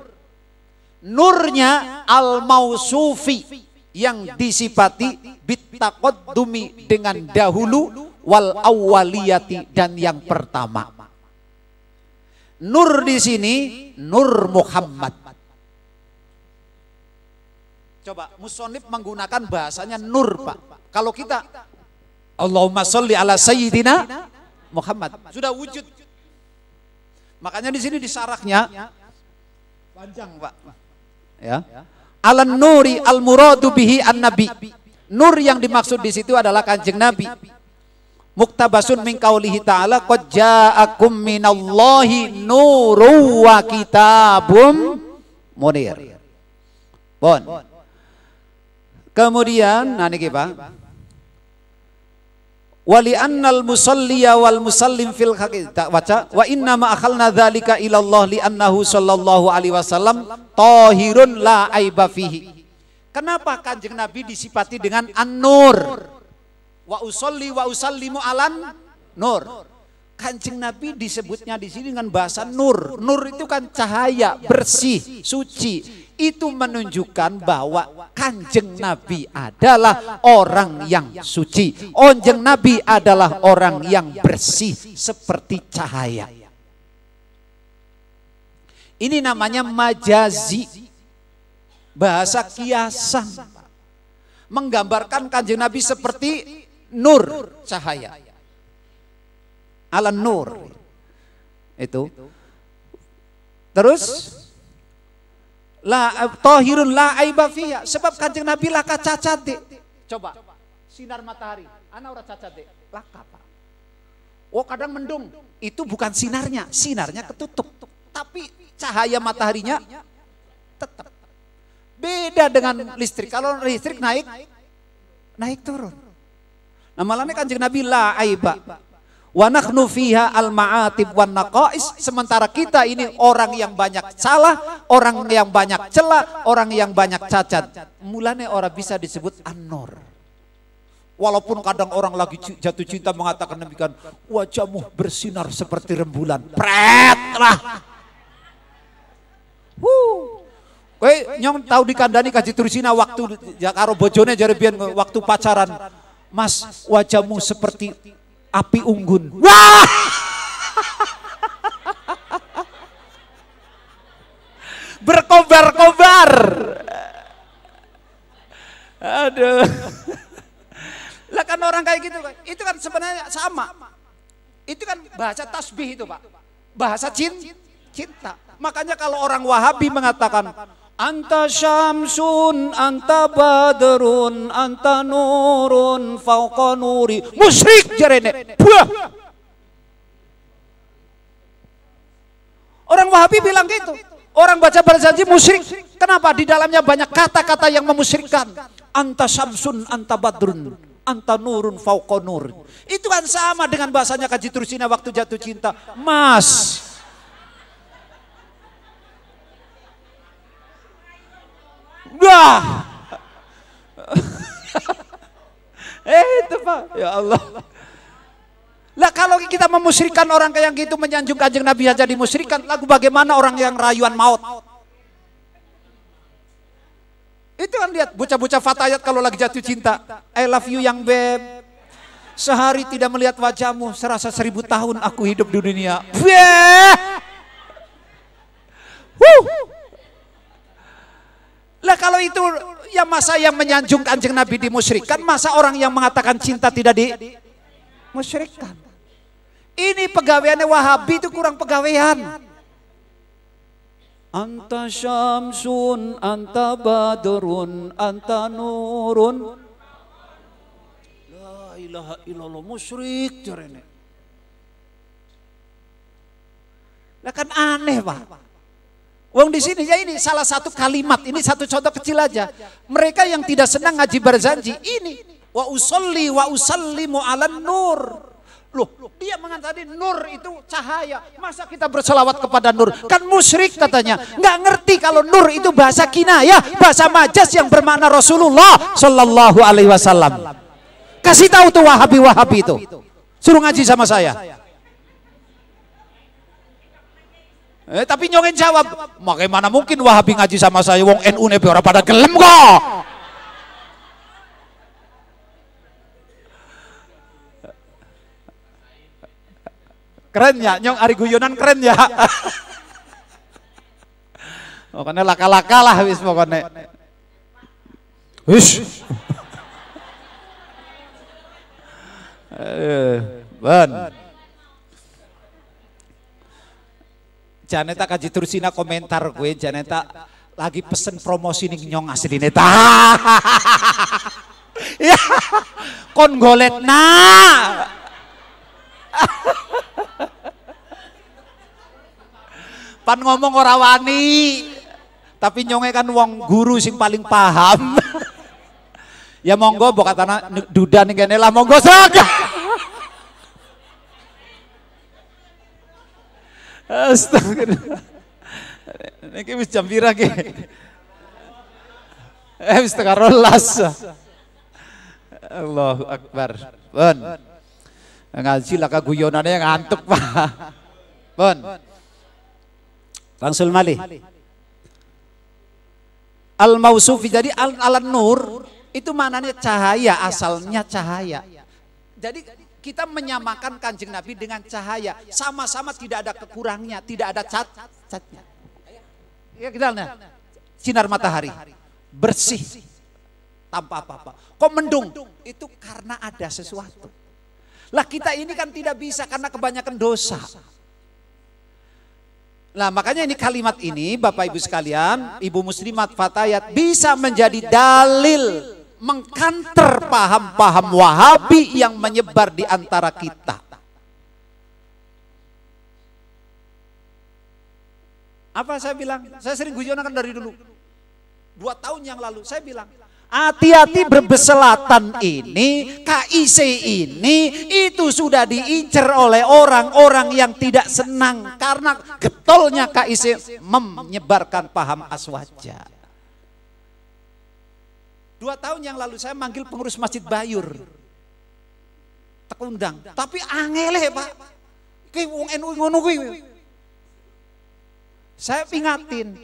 Nurnya al-mausufi, yang disifati bittaqaddumi, dengan dahulu, wal awwaliyati, dan yang pertama. Nur di sini Nur Muhammad. Coba musonif menggunakan bahasanya nur, Pak. Kalau kita Allahumma sholli ala sayyidina Muhammad, sudah wujud. Makanya di sini di syarahnya panjang, Pak. Ya. Alan nuri al muradu bihi an-nabi. Nur yang dimaksud di situ adalah Kanjeng Nabi. Muktabasun min qaulihi ta'ala qad ja'akum minallahi nurun wa kitabum munir. Bon. Kemudian niki, Pak. Wali annal musalliya wal musallim fil haqiqah waca wa inna ma akhalna dzalika ila Allah li annahu sallallahu alaihi wasallam tahirun la aiba fihi. Kenapa Kanjeng Nabi disifati dengan an-nur? Wa usolli wa usallimu alan nur. Kanjeng Nabi disebutnya di sini dengan bahasa nur. Nur itu kan cahaya, bersih, suci. Itu menunjukkan bahwa Kanjeng Nabi adalah orang yang suci. Kanjeng Nabi adalah orang yang bersih seperti cahaya. Ini namanya majazi, bahasa kiasan, menggambarkan Kanjeng Nabi seperti nur, cahaya. Alan nur itu. Terus la tahirun la aiba fiha, sebab Kanjeng Nabi laka cacat dek. Coba sinar matahari, ana ora cacat dek, laka, Pak. Oh, kadang mendung, itu bukan sinarnya, sinarnya ketutup, tapi cahaya mataharinya tetap. Beda dengan listrik. Kalau listrik naik turun. Nah, malahnya Kanjeng Nabi la aiba. Wa nakhnu fiha al-ma'atib wan naqais, sementara kita ini orang yang banyak salah, orang yang banyak celah, orang yang banyak cacat. Mulanya orang bisa disebut an-nur. Walaupun kadang orang lagi jatuh cinta mengatakan demikian, wajahmu bersinar seperti rembulan. Pret lah. Nyong tahu dikandani kaji turisina waktu karo bojone jare biyen waktu pacaran. Mas, wajahmu seperti api unggun. Wah! Berkobar-kobar. Aduh. Lah kan orang kayak gitu kan. Itu kan sebenarnya sama. Itu kan bahasa tasbih itu, Pak. Bahasa cinta. Makanya kalau orang Wahabi mengatakan anta syamsun, anta badrun, anta nurun, fauqa nuri. Musyrik jarene. Buah. Orang Wahabi bilang gitu. Orang baca berjanji musyrik. Kenapa? Di dalamnya banyak kata-kata yang memusyrikkan. Anta syamsun, anta badrun, anta nurun, fauqa nur. Itu kan sama dengan bahasanya Kaji Tursina waktu jatuh cinta. Mas, wah, itu Pak, ya Allah. Lah kalau kita memusyrikan orang kayak gitu, menyanjung Kanjeng Nabi aja dimusyrikan, lagu bagaimana orang yang rayuan maut? Itu kan lihat bocah-bocah fatayat kalau lagi jatuh cinta, I love you yang beb, sehari tidak melihat wajahmu, serasa 1000 tahun aku hidup di dunia. Lah kalau itu ya masa yang menyanjung Kanjeng Nabi dimusyrikan, masa orang yang mengatakan cinta tidak dimusyrikan? Ini pegawaiannya Wahabi itu kurang pegawaian. Anta syamsun, anta badrun, anta nurun. La ilaha illallah, musyrik jarene. Lah kan aneh Pak. Wong di sini ya ini salah satu kalimat, ini satu contoh kecil aja. Mereka yang tidak senang ngaji berjanji, ini wa usolli wa usallimu ala nur. Loh, dia mengatakan nur itu cahaya. Masa kita berselawat kepada nur? Kan musyrik katanya. Nggak ngerti kalau nur itu bahasa kinayah, bahasa majas yang bermakna Rasulullah Shallallahu Alaihi Wasallam. Kasih tahu tuh Wahabi itu. Suruh ngaji sama saya. Tapi nyongin jawab, bagaimana mungkin Wahabi ngaji sama saya, wong NU ne ora pada gelem kok. Keren ya, nyong ari guyonan keren ya. Pokoknya laka-laka lah wis pokoknya. Wis. Ben. Janeta kaji terusina komentar gue, Janeta lagi pesen promosi nih nyong asli neta. Ya, kon golet nah. Pan ngomong ora wani, tapi nyonge kan wong guru sing paling paham. Ya monggo mbok katana duda ning kene lah monggo sak. Astagfirullah. Niki wis jam pira ki? Wis 12. Allahu Akbar. Pun. Ngaji lah kaguyonane ngantuk, Pak. Pun. Langsung malih. Al-mausufi jadi al-nur itu maknanya cahaya, asalnya cahaya. Jadi kita menyamakan Kanjeng Nabi dengan cahaya, sama-sama tidak ada kekurangnya, tidak ada catnya. Ya kita lihat, sinar matahari bersih tanpa apa-apa. Kok mendung? Itu karena ada sesuatu. Lah kita ini kan tidak bisa karena kebanyakan dosa. Nah makanya ini kalimat ini Bapak Ibu sekalian, Ibu Muslimat Fatayat bisa menjadi dalil mengkanter paham-paham Wahabi yang menyebar di antara kita. Apa saya bilang? Saya sering guyonan kan dari dulu. 2 tahun yang lalu saya bilang, hati-hati berbeselatan ini, KIC ini itu sudah diincar oleh orang-orang yang tidak senang karena getolnya KIC menyebarkan paham aswaja. 2 tahun yang lalu saya manggil pengurus Masjid Bayur, tekundang, tapi angele Pak, ki wong NU ngono kuwi. Saya ingatin,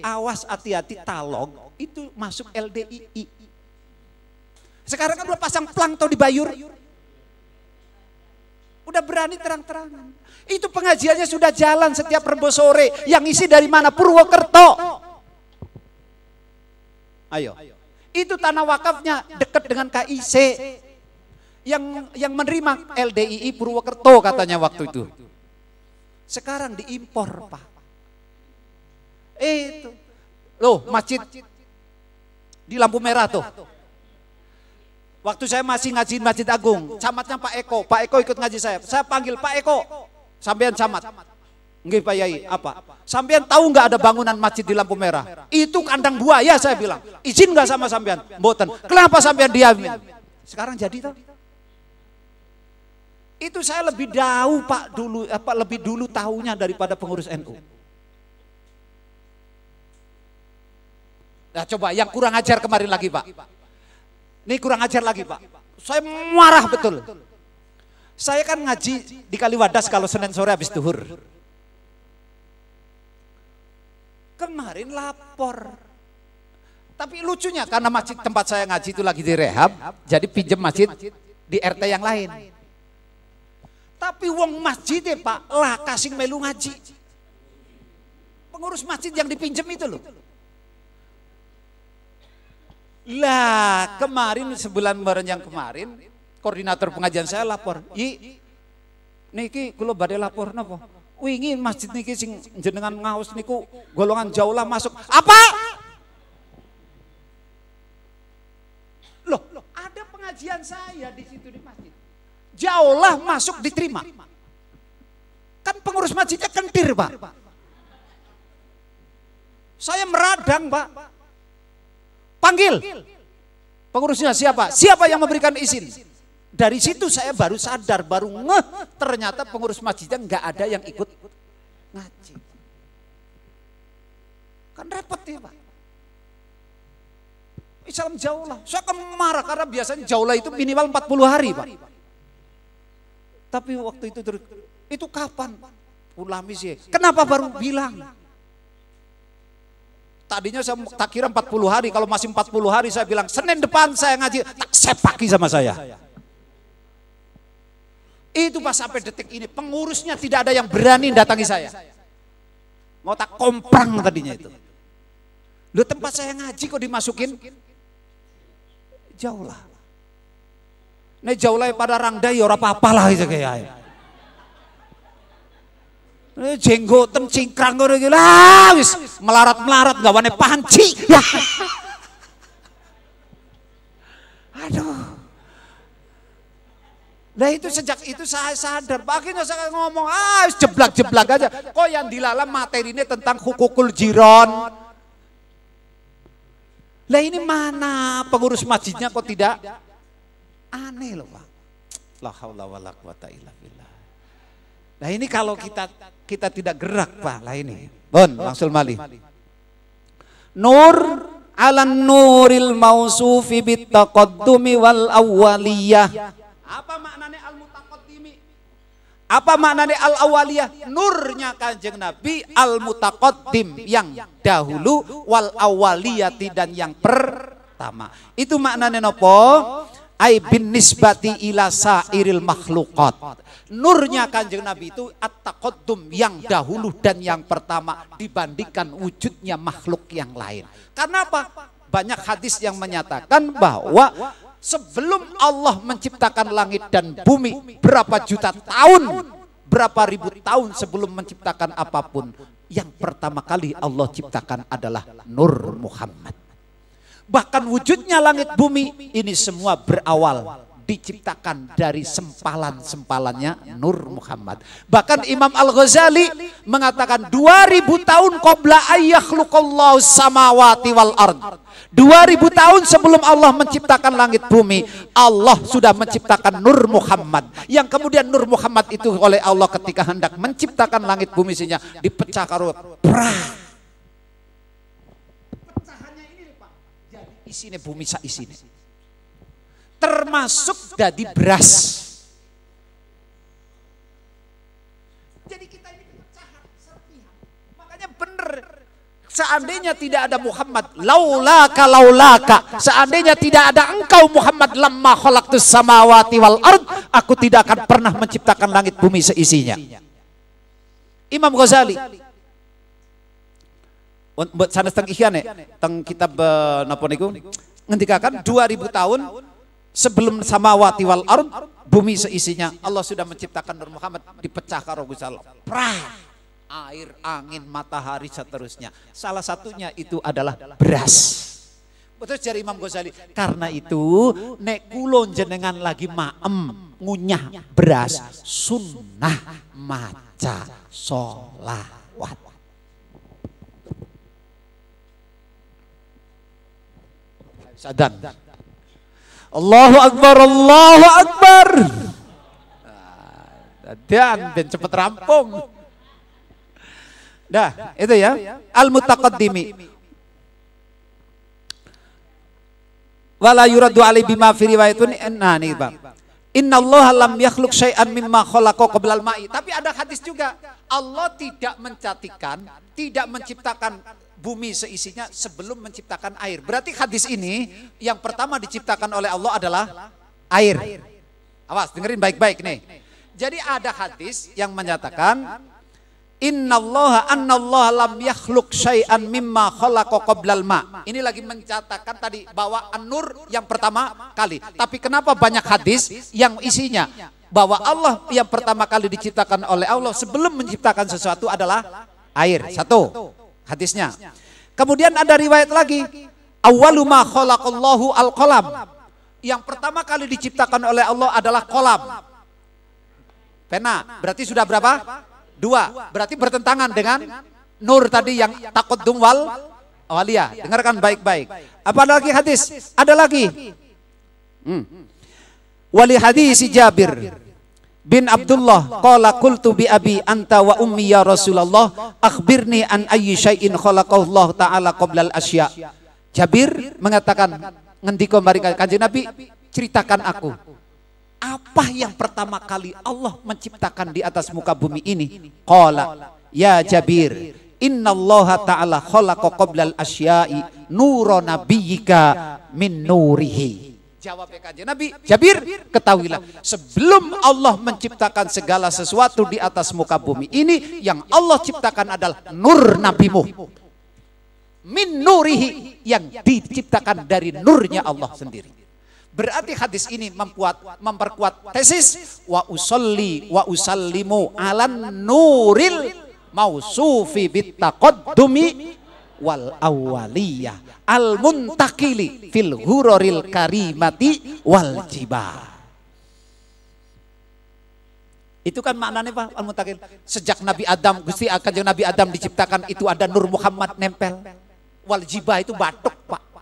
awas hati-hati talog itu masuk LDII. Sekarang kan udah pasang plang di Bayur, udah berani terang-terangan. Itu pengajiannya sudah jalan setiap Rebo sore, yang isi dari mana? Purwokerto. Ayo. Itu tanah wakafnya dekat dengan KIC yang menerima LDII Purwokerto katanya waktu itu. Sekarang diimpor Pak. Itu loh masjid di lampu merah tuh. Waktu saya masih ngaji Masjid Agung, camatnya Pak Eko ikut ngaji saya panggil Pak Eko, sampean camat. Nggih Pak Yai, apa? Sampean tahu nggak ada bangunan masjid di lampu merah? Itu kandang buaya saya bilang. Izin nggak sama sampean? Mboten. Kenapa sampean diamin? Sekarang jadi toh? Itu saya lebih tahu Pak dulu, lebih dulu tahunya daripada pengurus NU. Nah coba yang kurang ajar kemarin lagi Pak. Ini kurang ajar lagi Pak. Saya marah betul. Saya kan ngaji di Kaliwadas kalau Senin sore habis duhur. Kemarin lapor. Tapi lucunya karena masjid tempat saya ngaji itu lagi direhab, jadi pinjem masjid di RT yang lain. Tapi wong masjid ya Pak, lah kasing melu ngaji. Pengurus masjid yang dipinjem itu loh. Lah kemarin sebulan bareng yang kemarin, koordinator pengajian saya lapor, niki kula badhe lapor napa? Wingi masjid niki sing jenengan ngaos niku golongan jauh lah masuk. Apa? Loh, ada pengajian saya di situ di masjid. Jauh lah masuk diterima. Kan pengurus masjidnya kentir, Pak. Saya meradang, Pak. Panggil. Pengurusnya siapa? Siapa yang memberikan izin? Dari situ saya baru sadar, baru ngeh, ternyata pengurus masjidnya nggak ada yang ikut ngaji. Kan repot ya, Pak. Islam jaulah. Saya akan marah karena biasanya jaulah itu minimal 40 hari, Pak. Tapi waktu itu kapan? Ulama sih. Kenapa baru bilang? Tadinya saya kira 40 hari, kalau masih 40 hari saya bilang Senin depan saya ngaji, tak sepaki sama saya. Itu pas sampai detik ini pengurusnya tidak ada yang berani datangi saya. Mau tak komprang tadinya itu. Loh, tempat saya ngaji kok dimasukin? Jauh lah. Nek jauh lah pada rangda ya ora apa-apalah itu kayak. Jenggoten cingkrang ngono iki lah wis melarat-melarat gawane panci. Ya. Aduh. Nah itu sejak itu saya sadar, akhirnya saya ngomong, jeblak-jeblak aja. Kok yang dilalam materinya tentang hukukul jiron. Lah ini mana pengurus masjidnya kok tidak? Aneh loh, Pak. La haula wala quwata illa billah. Nah ini kalau kita tidak gerak, Pak, lah ini. Bon, langsung mali. Nur alan nuril mausufi bit taqaddumi wal awwaliyah. Apa maknanya al-mutaqaddimi? Apa maknanya al-awwaliyah? Nurnya Kanjeng Nabi al-mutaqaddim yang dahulu, wal awwaliyati dan yang pertama. Itu maknanya nopo? Ai bin nisbati ila sairil makhluqat. Nurnya Kanjeng Nabi itu at-taqaddum yang dahulu dan yang pertama dibandingkan wujudnya makhluk yang lain. Karena apa? Banyak hadis yang menyatakan bahwa sebelum Allah menciptakan langit dan bumi, berapa juta tahun, berapa ribu tahun sebelum menciptakan apapun, yang pertama kali Allah ciptakan adalah Nur Muhammad. Bahkan wujudnya langit bumi ini semua berawal diciptakan dari sempalan-sempalannya Nur Muhammad. Bahkan Imam Al-Ghazali mengatakan 2000 tahun qabla ayyakhluqallahu samawati wal ard. 2000 tahun sebelum Allah menciptakan langit bumi, Allah sudah menciptakan Nur Muhammad. Yang kemudian Nur Muhammad itu oleh Allah ketika hendak menciptakan langit bumi sehingga dipecah karo pecahannya ini, Pak. Jadi isine bumi sak isine. Termasuk dari beras. Jadi kita ini pecahan serpihan. Makanya benar. Seandainya tidak ada Muhammad, laulaka, seandainya tidak ada engkau Muhammad, lamma khalaqtus samawati wal ard, aku tidak akan pernah menciptakan langit bumi seisinya. Imam Ghazali sanes teng ihyan teng kitab napa niku ngendikakan 2000 tahun sebelum samawati wal ard, bumi seisinya, Allah sudah menciptakan Nur Muhammad, dipecah karo Gusti Allah. Air, angin, matahari, seterusnya. Salah satunya itu adalah beras. Betul dari Imam Ghazali. Karena itu nek kulon jenengan lagi maem ngunyah beras, sunnah maca sholawat. Sadan. Allahu Akbar, Allahu Akbar. Dan cepet rampung. Dah, itu ya. Al-mutaqaddimi. Wala yuraddu alaihi bima fi riwayatun. Nah, nih, Bang. Innallaha lam yakhluq syai'an mimma khalaqa qablal ma'i. Tapi ada hadis juga. Allah tidak mencatikan, tidak menciptakan bumi seisinya sebelum menciptakan air. Berarti hadis ini yang pertama diciptakan oleh Allah adalah air. Awas, dengerin baik-baik nih. Jadi ada hadis yang menyatakan annallaha lam yakhluq syai'an mimma khalaqa qablal ma. Ini lagi mencatatkan tadi bahwa an-nur yang pertama kali. Tapi kenapa banyak hadis yang isinya bahwa Allah yang pertama kali diciptakan oleh Allah sebelum menciptakan sesuatu adalah air. Satu hadisnya. Kemudian ada riwayat lagi, awwalu ma khalaqallahu al-qalam. Yang pertama kali diciptakan oleh Allah adalah kolam. Pena, berarti sudah berapa? Dua, berarti bertentangan dengan nur tadi yang taqaddum wal awaliyah. Dengarkan baik-baik. Apa lagi hadis? Ada lagi. Wali hadis Jabir bin Abdullah qala qultu bi abi anta wa ummi ya Rasulullah akhbirni an ayyi syai'in khalaqahu Allah taala qabla al-asya. Jabir mengatakan, ngendika mari Kanjeng Nabi, ceritakan aku apa yang pertama kali Allah menciptakan di atas muka bumi ini. Qala ya Jabir, innallaha ta'ala khalaqa qablal asya'i nura nabiyyika min nurihi. Jawab Kanjeng Nabi, Jabir, ketahuilah sebelum Allah menciptakan segala sesuatu di atas muka bumi ini, yang Allah ciptakan adalah nur nabimu. Min nurihi, yang diciptakan dari nurnya Allah sendiri. Berarti hadis ini memperkuat tesis wa usolli wa usallimu alan nuril mausufi bittaqaddumi wal awwaliyah al muntakili fil hururil karimati wal jibah. Itu kan maknanya Pak al muntakil. Sejak Nabi Adam, Gusti Kanjeng Nabi Adam diciptakan itu ada nur Muhammad nempel. Wal jibah itu batuk Pak.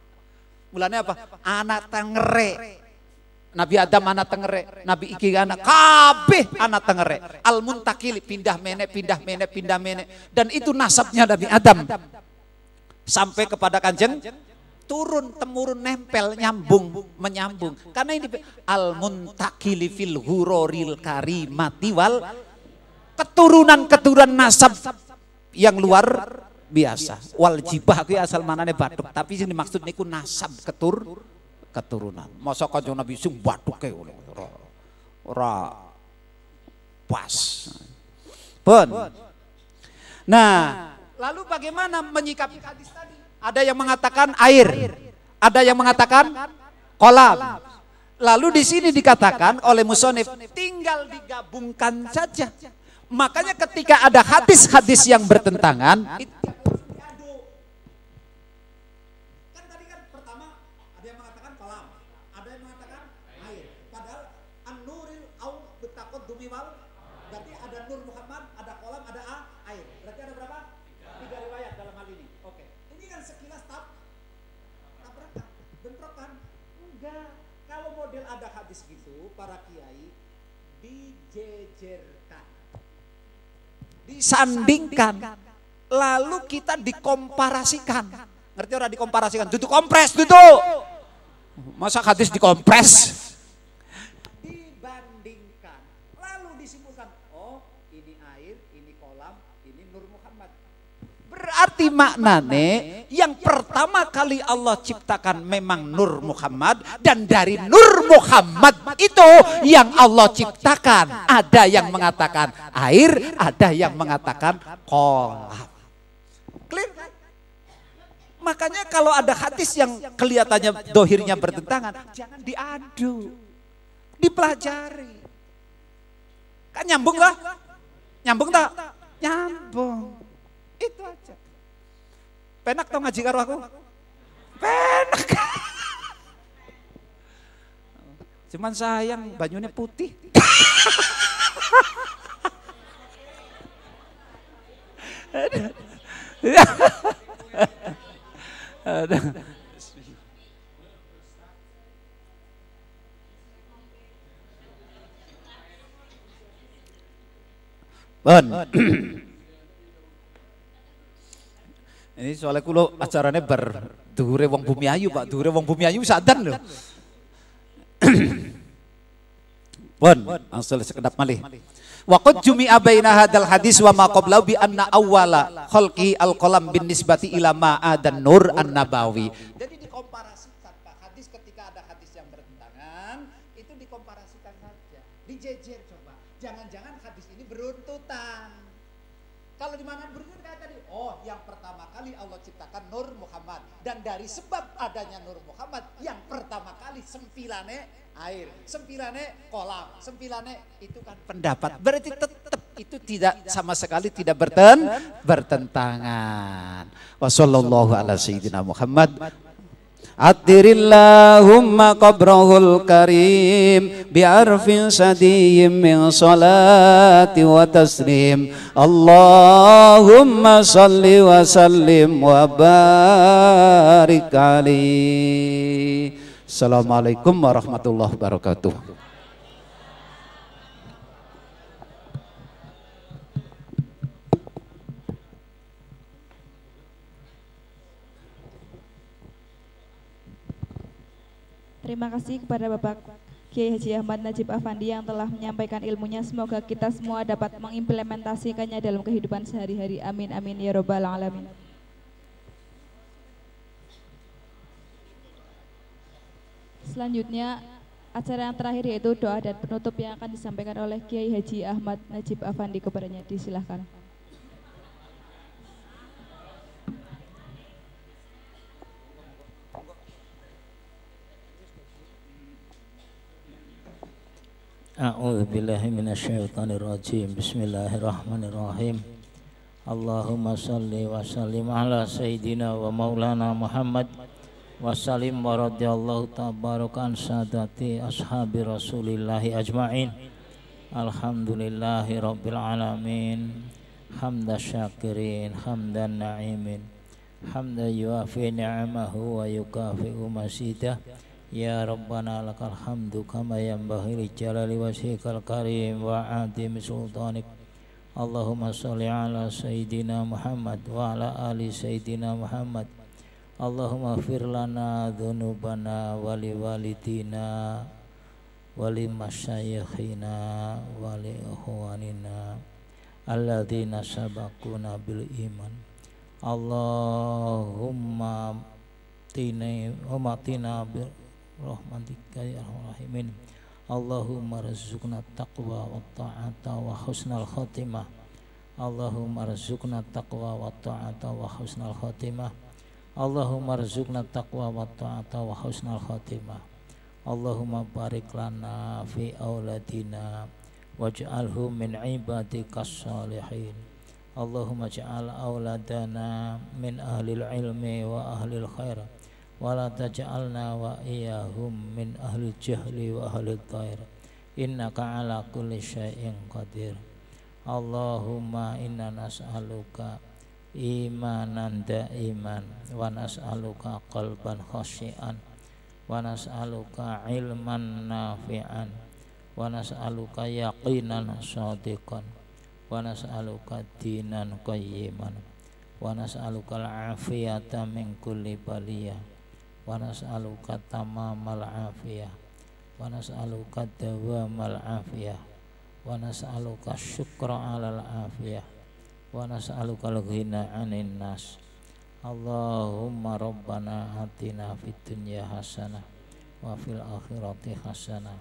Mulanya apa? Anak tengere. Nabi Adam anak tengere, Nabi Iki anak kabeh anak tengere. Al muntakili pindah mene. Dan itu nasabnya Nabi Adam. Sampai kepada Kanjeng turun temurun nempel menyambung. Karena ini al muntakili fil hururil karimati wal keturunan nasab yang luar biasa. Wal jibah ku asal manane batuk, tapi sing dimaksud niku nasab keturunan. Masa Kanjeng Nabi sing batuke ora pas. Pun. Nah, lalu bagaimana menyikapi hadis tadi? Ada yang mengatakan air, ada yang mengatakan kolam. Lalu di sini dikatakan oleh musonif tinggal digabungkan saja. Makanya ketika ada hadis-hadis yang bertentangan, itu kan tadi kan pertama ada yang mengatakan kolam, ada yang mengatakan air. Padahal an-nuril au bitaqaddumi wal, berarti ada nur Muhammad, ada kolam, ada air. Berarti ada berapa? 3 riwayat dalam hal ini. Oke. Ini kan sekilas tabrakan, bentrokan. Enggak. Kalau model ada hadis gitu, para kiai dijejerkan, disandingkan, lalu kita dikomparasikan. Ngerti orang dikomparasikan? Duduk kompres, duduk. Masa hadis dikompres? Dibandingkan, lalu disimpulkan, oh ini air, ini kolam, ini nur Muhammad. Berarti maknane yang pertama kali Allah ciptakan memang nur Muhammad, dan dari nur Muhammad itu yang Allah ciptakan ada yang mengatakan air, ada yang mengatakan kolam. Clear? Makanya kalau ada hadis yang kelihatannya dohirnya bertentangan, jangan diadu, dipelajari. Kan nyambung lah? Nyambung tak? Nyambung. Itu aja. Penak tau ngaji karo aku? Penak. Cuman sayang banyunya putih. Bon. Ini soalnya kulo acaranya dhuwure wong Bumi Ayu Pak, dhuwure wong Bumi Ayu sadan lho. Pun, asal sekedap malih. Wa qad jumi'a baina hadzal hadis wa ma qablahu bi anna awwala khalqi al-qalam bin nisbati ila ma'a dan nur an-nabawi. Jadi dikomparasikan Pak, hadis ketika ada hadis yang bertentangan, itu dikomparasikan saja. Dijejer coba. Jangan-jangan hadis ini beruntutan. Kalau di mana beruntutan kayak tadi, oh yang pertama kali Allah ciptakan nur Muhammad, dan dari sebab adanya nur Muhammad yang pertama kali sempilane air, sempilane kolam, sempilane itu kan pendapat. Berarti tetap itu tidak sama sekali tidak bertentangan. Wassallallahu ala sayyidina Muhammad Attirillahumma qabrahul karim bi'arfin sadiyyin min salati wa taslim. Allahumma salli wa sallim wa barik alaihi. Assalamualaikum warahmatullahi wabarakatuh. Terima kasih kepada Bapak Kiai Haji Ahmad Najib Afandi yang telah menyampaikan ilmunya. Semoga kita semua dapat mengimplementasikannya dalam kehidupan sehari-hari. Amin amin ya robbal alamin. Selanjutnya acara yang terakhir yaitu doa dan penutup yang akan disampaikan oleh Kiai Haji Ahmad Najib Afandi. Kepadanya disilahkan. A'udzu billahi minasyaitonir rajim. Bismillahirrahmanirrahim. Allahumma shalli wa sallim ala sayyidina wa maulana Muhammad wa sallim wa radhiyallahu tabarakan sadati ashabi Rasulillahi ajmain. Alhamdulillahi rabbil alamin. Hamda syakirin, hamdan na'imin. Hamda yuafi ni'amahu wa yukafi'u masidah. Ya Rabbana lakal hamdu kama yanbaghi li jalali wajhikal karim wa adimi sultanik. Allahumma sholli ala sayyidina Muhammad wa ala ali sayyidina Muhammad. Allahumma ighfir lana dzunubana wa li walidina wa li masyayikhina wa li ikhwanina alladzina sabaquna bil iman. Allahumma tina bil rahmatika ya rahimin. Allahumma rizqna taqwa wa ta'ata wa husnal khatimah. Allahumma rizqna taqwa wa ta'ata wa husnal khatimah. Allahumma rizqna taqwa wa ta'ata wa husnal khatimah. Allahumma barik lana fi auladina waj'alhum min ibadikas salihin. Allahumma ja'al auladana min ahlil ilmi wa ahlil khair wa la taj'alna wa iyahum min ahli jahli wa ahli dhair. Innaka ala kulli syai'in qadir. Allahumma inna nas'aluka imanan da'iman wa nas'aluka qalban khashi'an wa nas'aluka ilman nafi'an wa nas'aluka yaqinan shadiqan wa nas'aluka dinan qayyiman wa nas'aluka al-afiyata min kulli baliyah wa nas'aluka tamamal afiyah wa nas'aluka dawamal afiyah wa nas'aluka syukra alal afiyah wa nas'aluka al-ghina 'anil nas. Allahumma rabbana atina fid dunya hasanah wa fil akhirati hasanah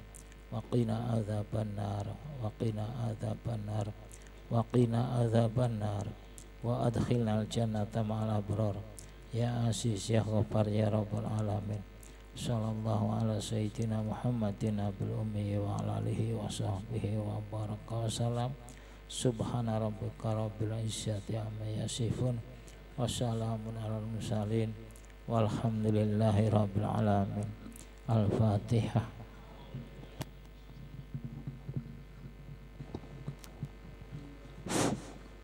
wa qina adzabannar wa qina adzabannar wa qina adzabannar wa adkhilnal jannata ma'al abrar. Ya Aziz ya Ghaffar ya Rabbal alamin. Sallallahu ala sayyidina Muhammadin nabil ummi wa ala alihi wa sahbihi wa baraka wa salam. Subhana rabbika rabbil izzati amma yasifun wa salamun alal mursalin walhamdulillahi rabbil alamin. Al-Fatihah.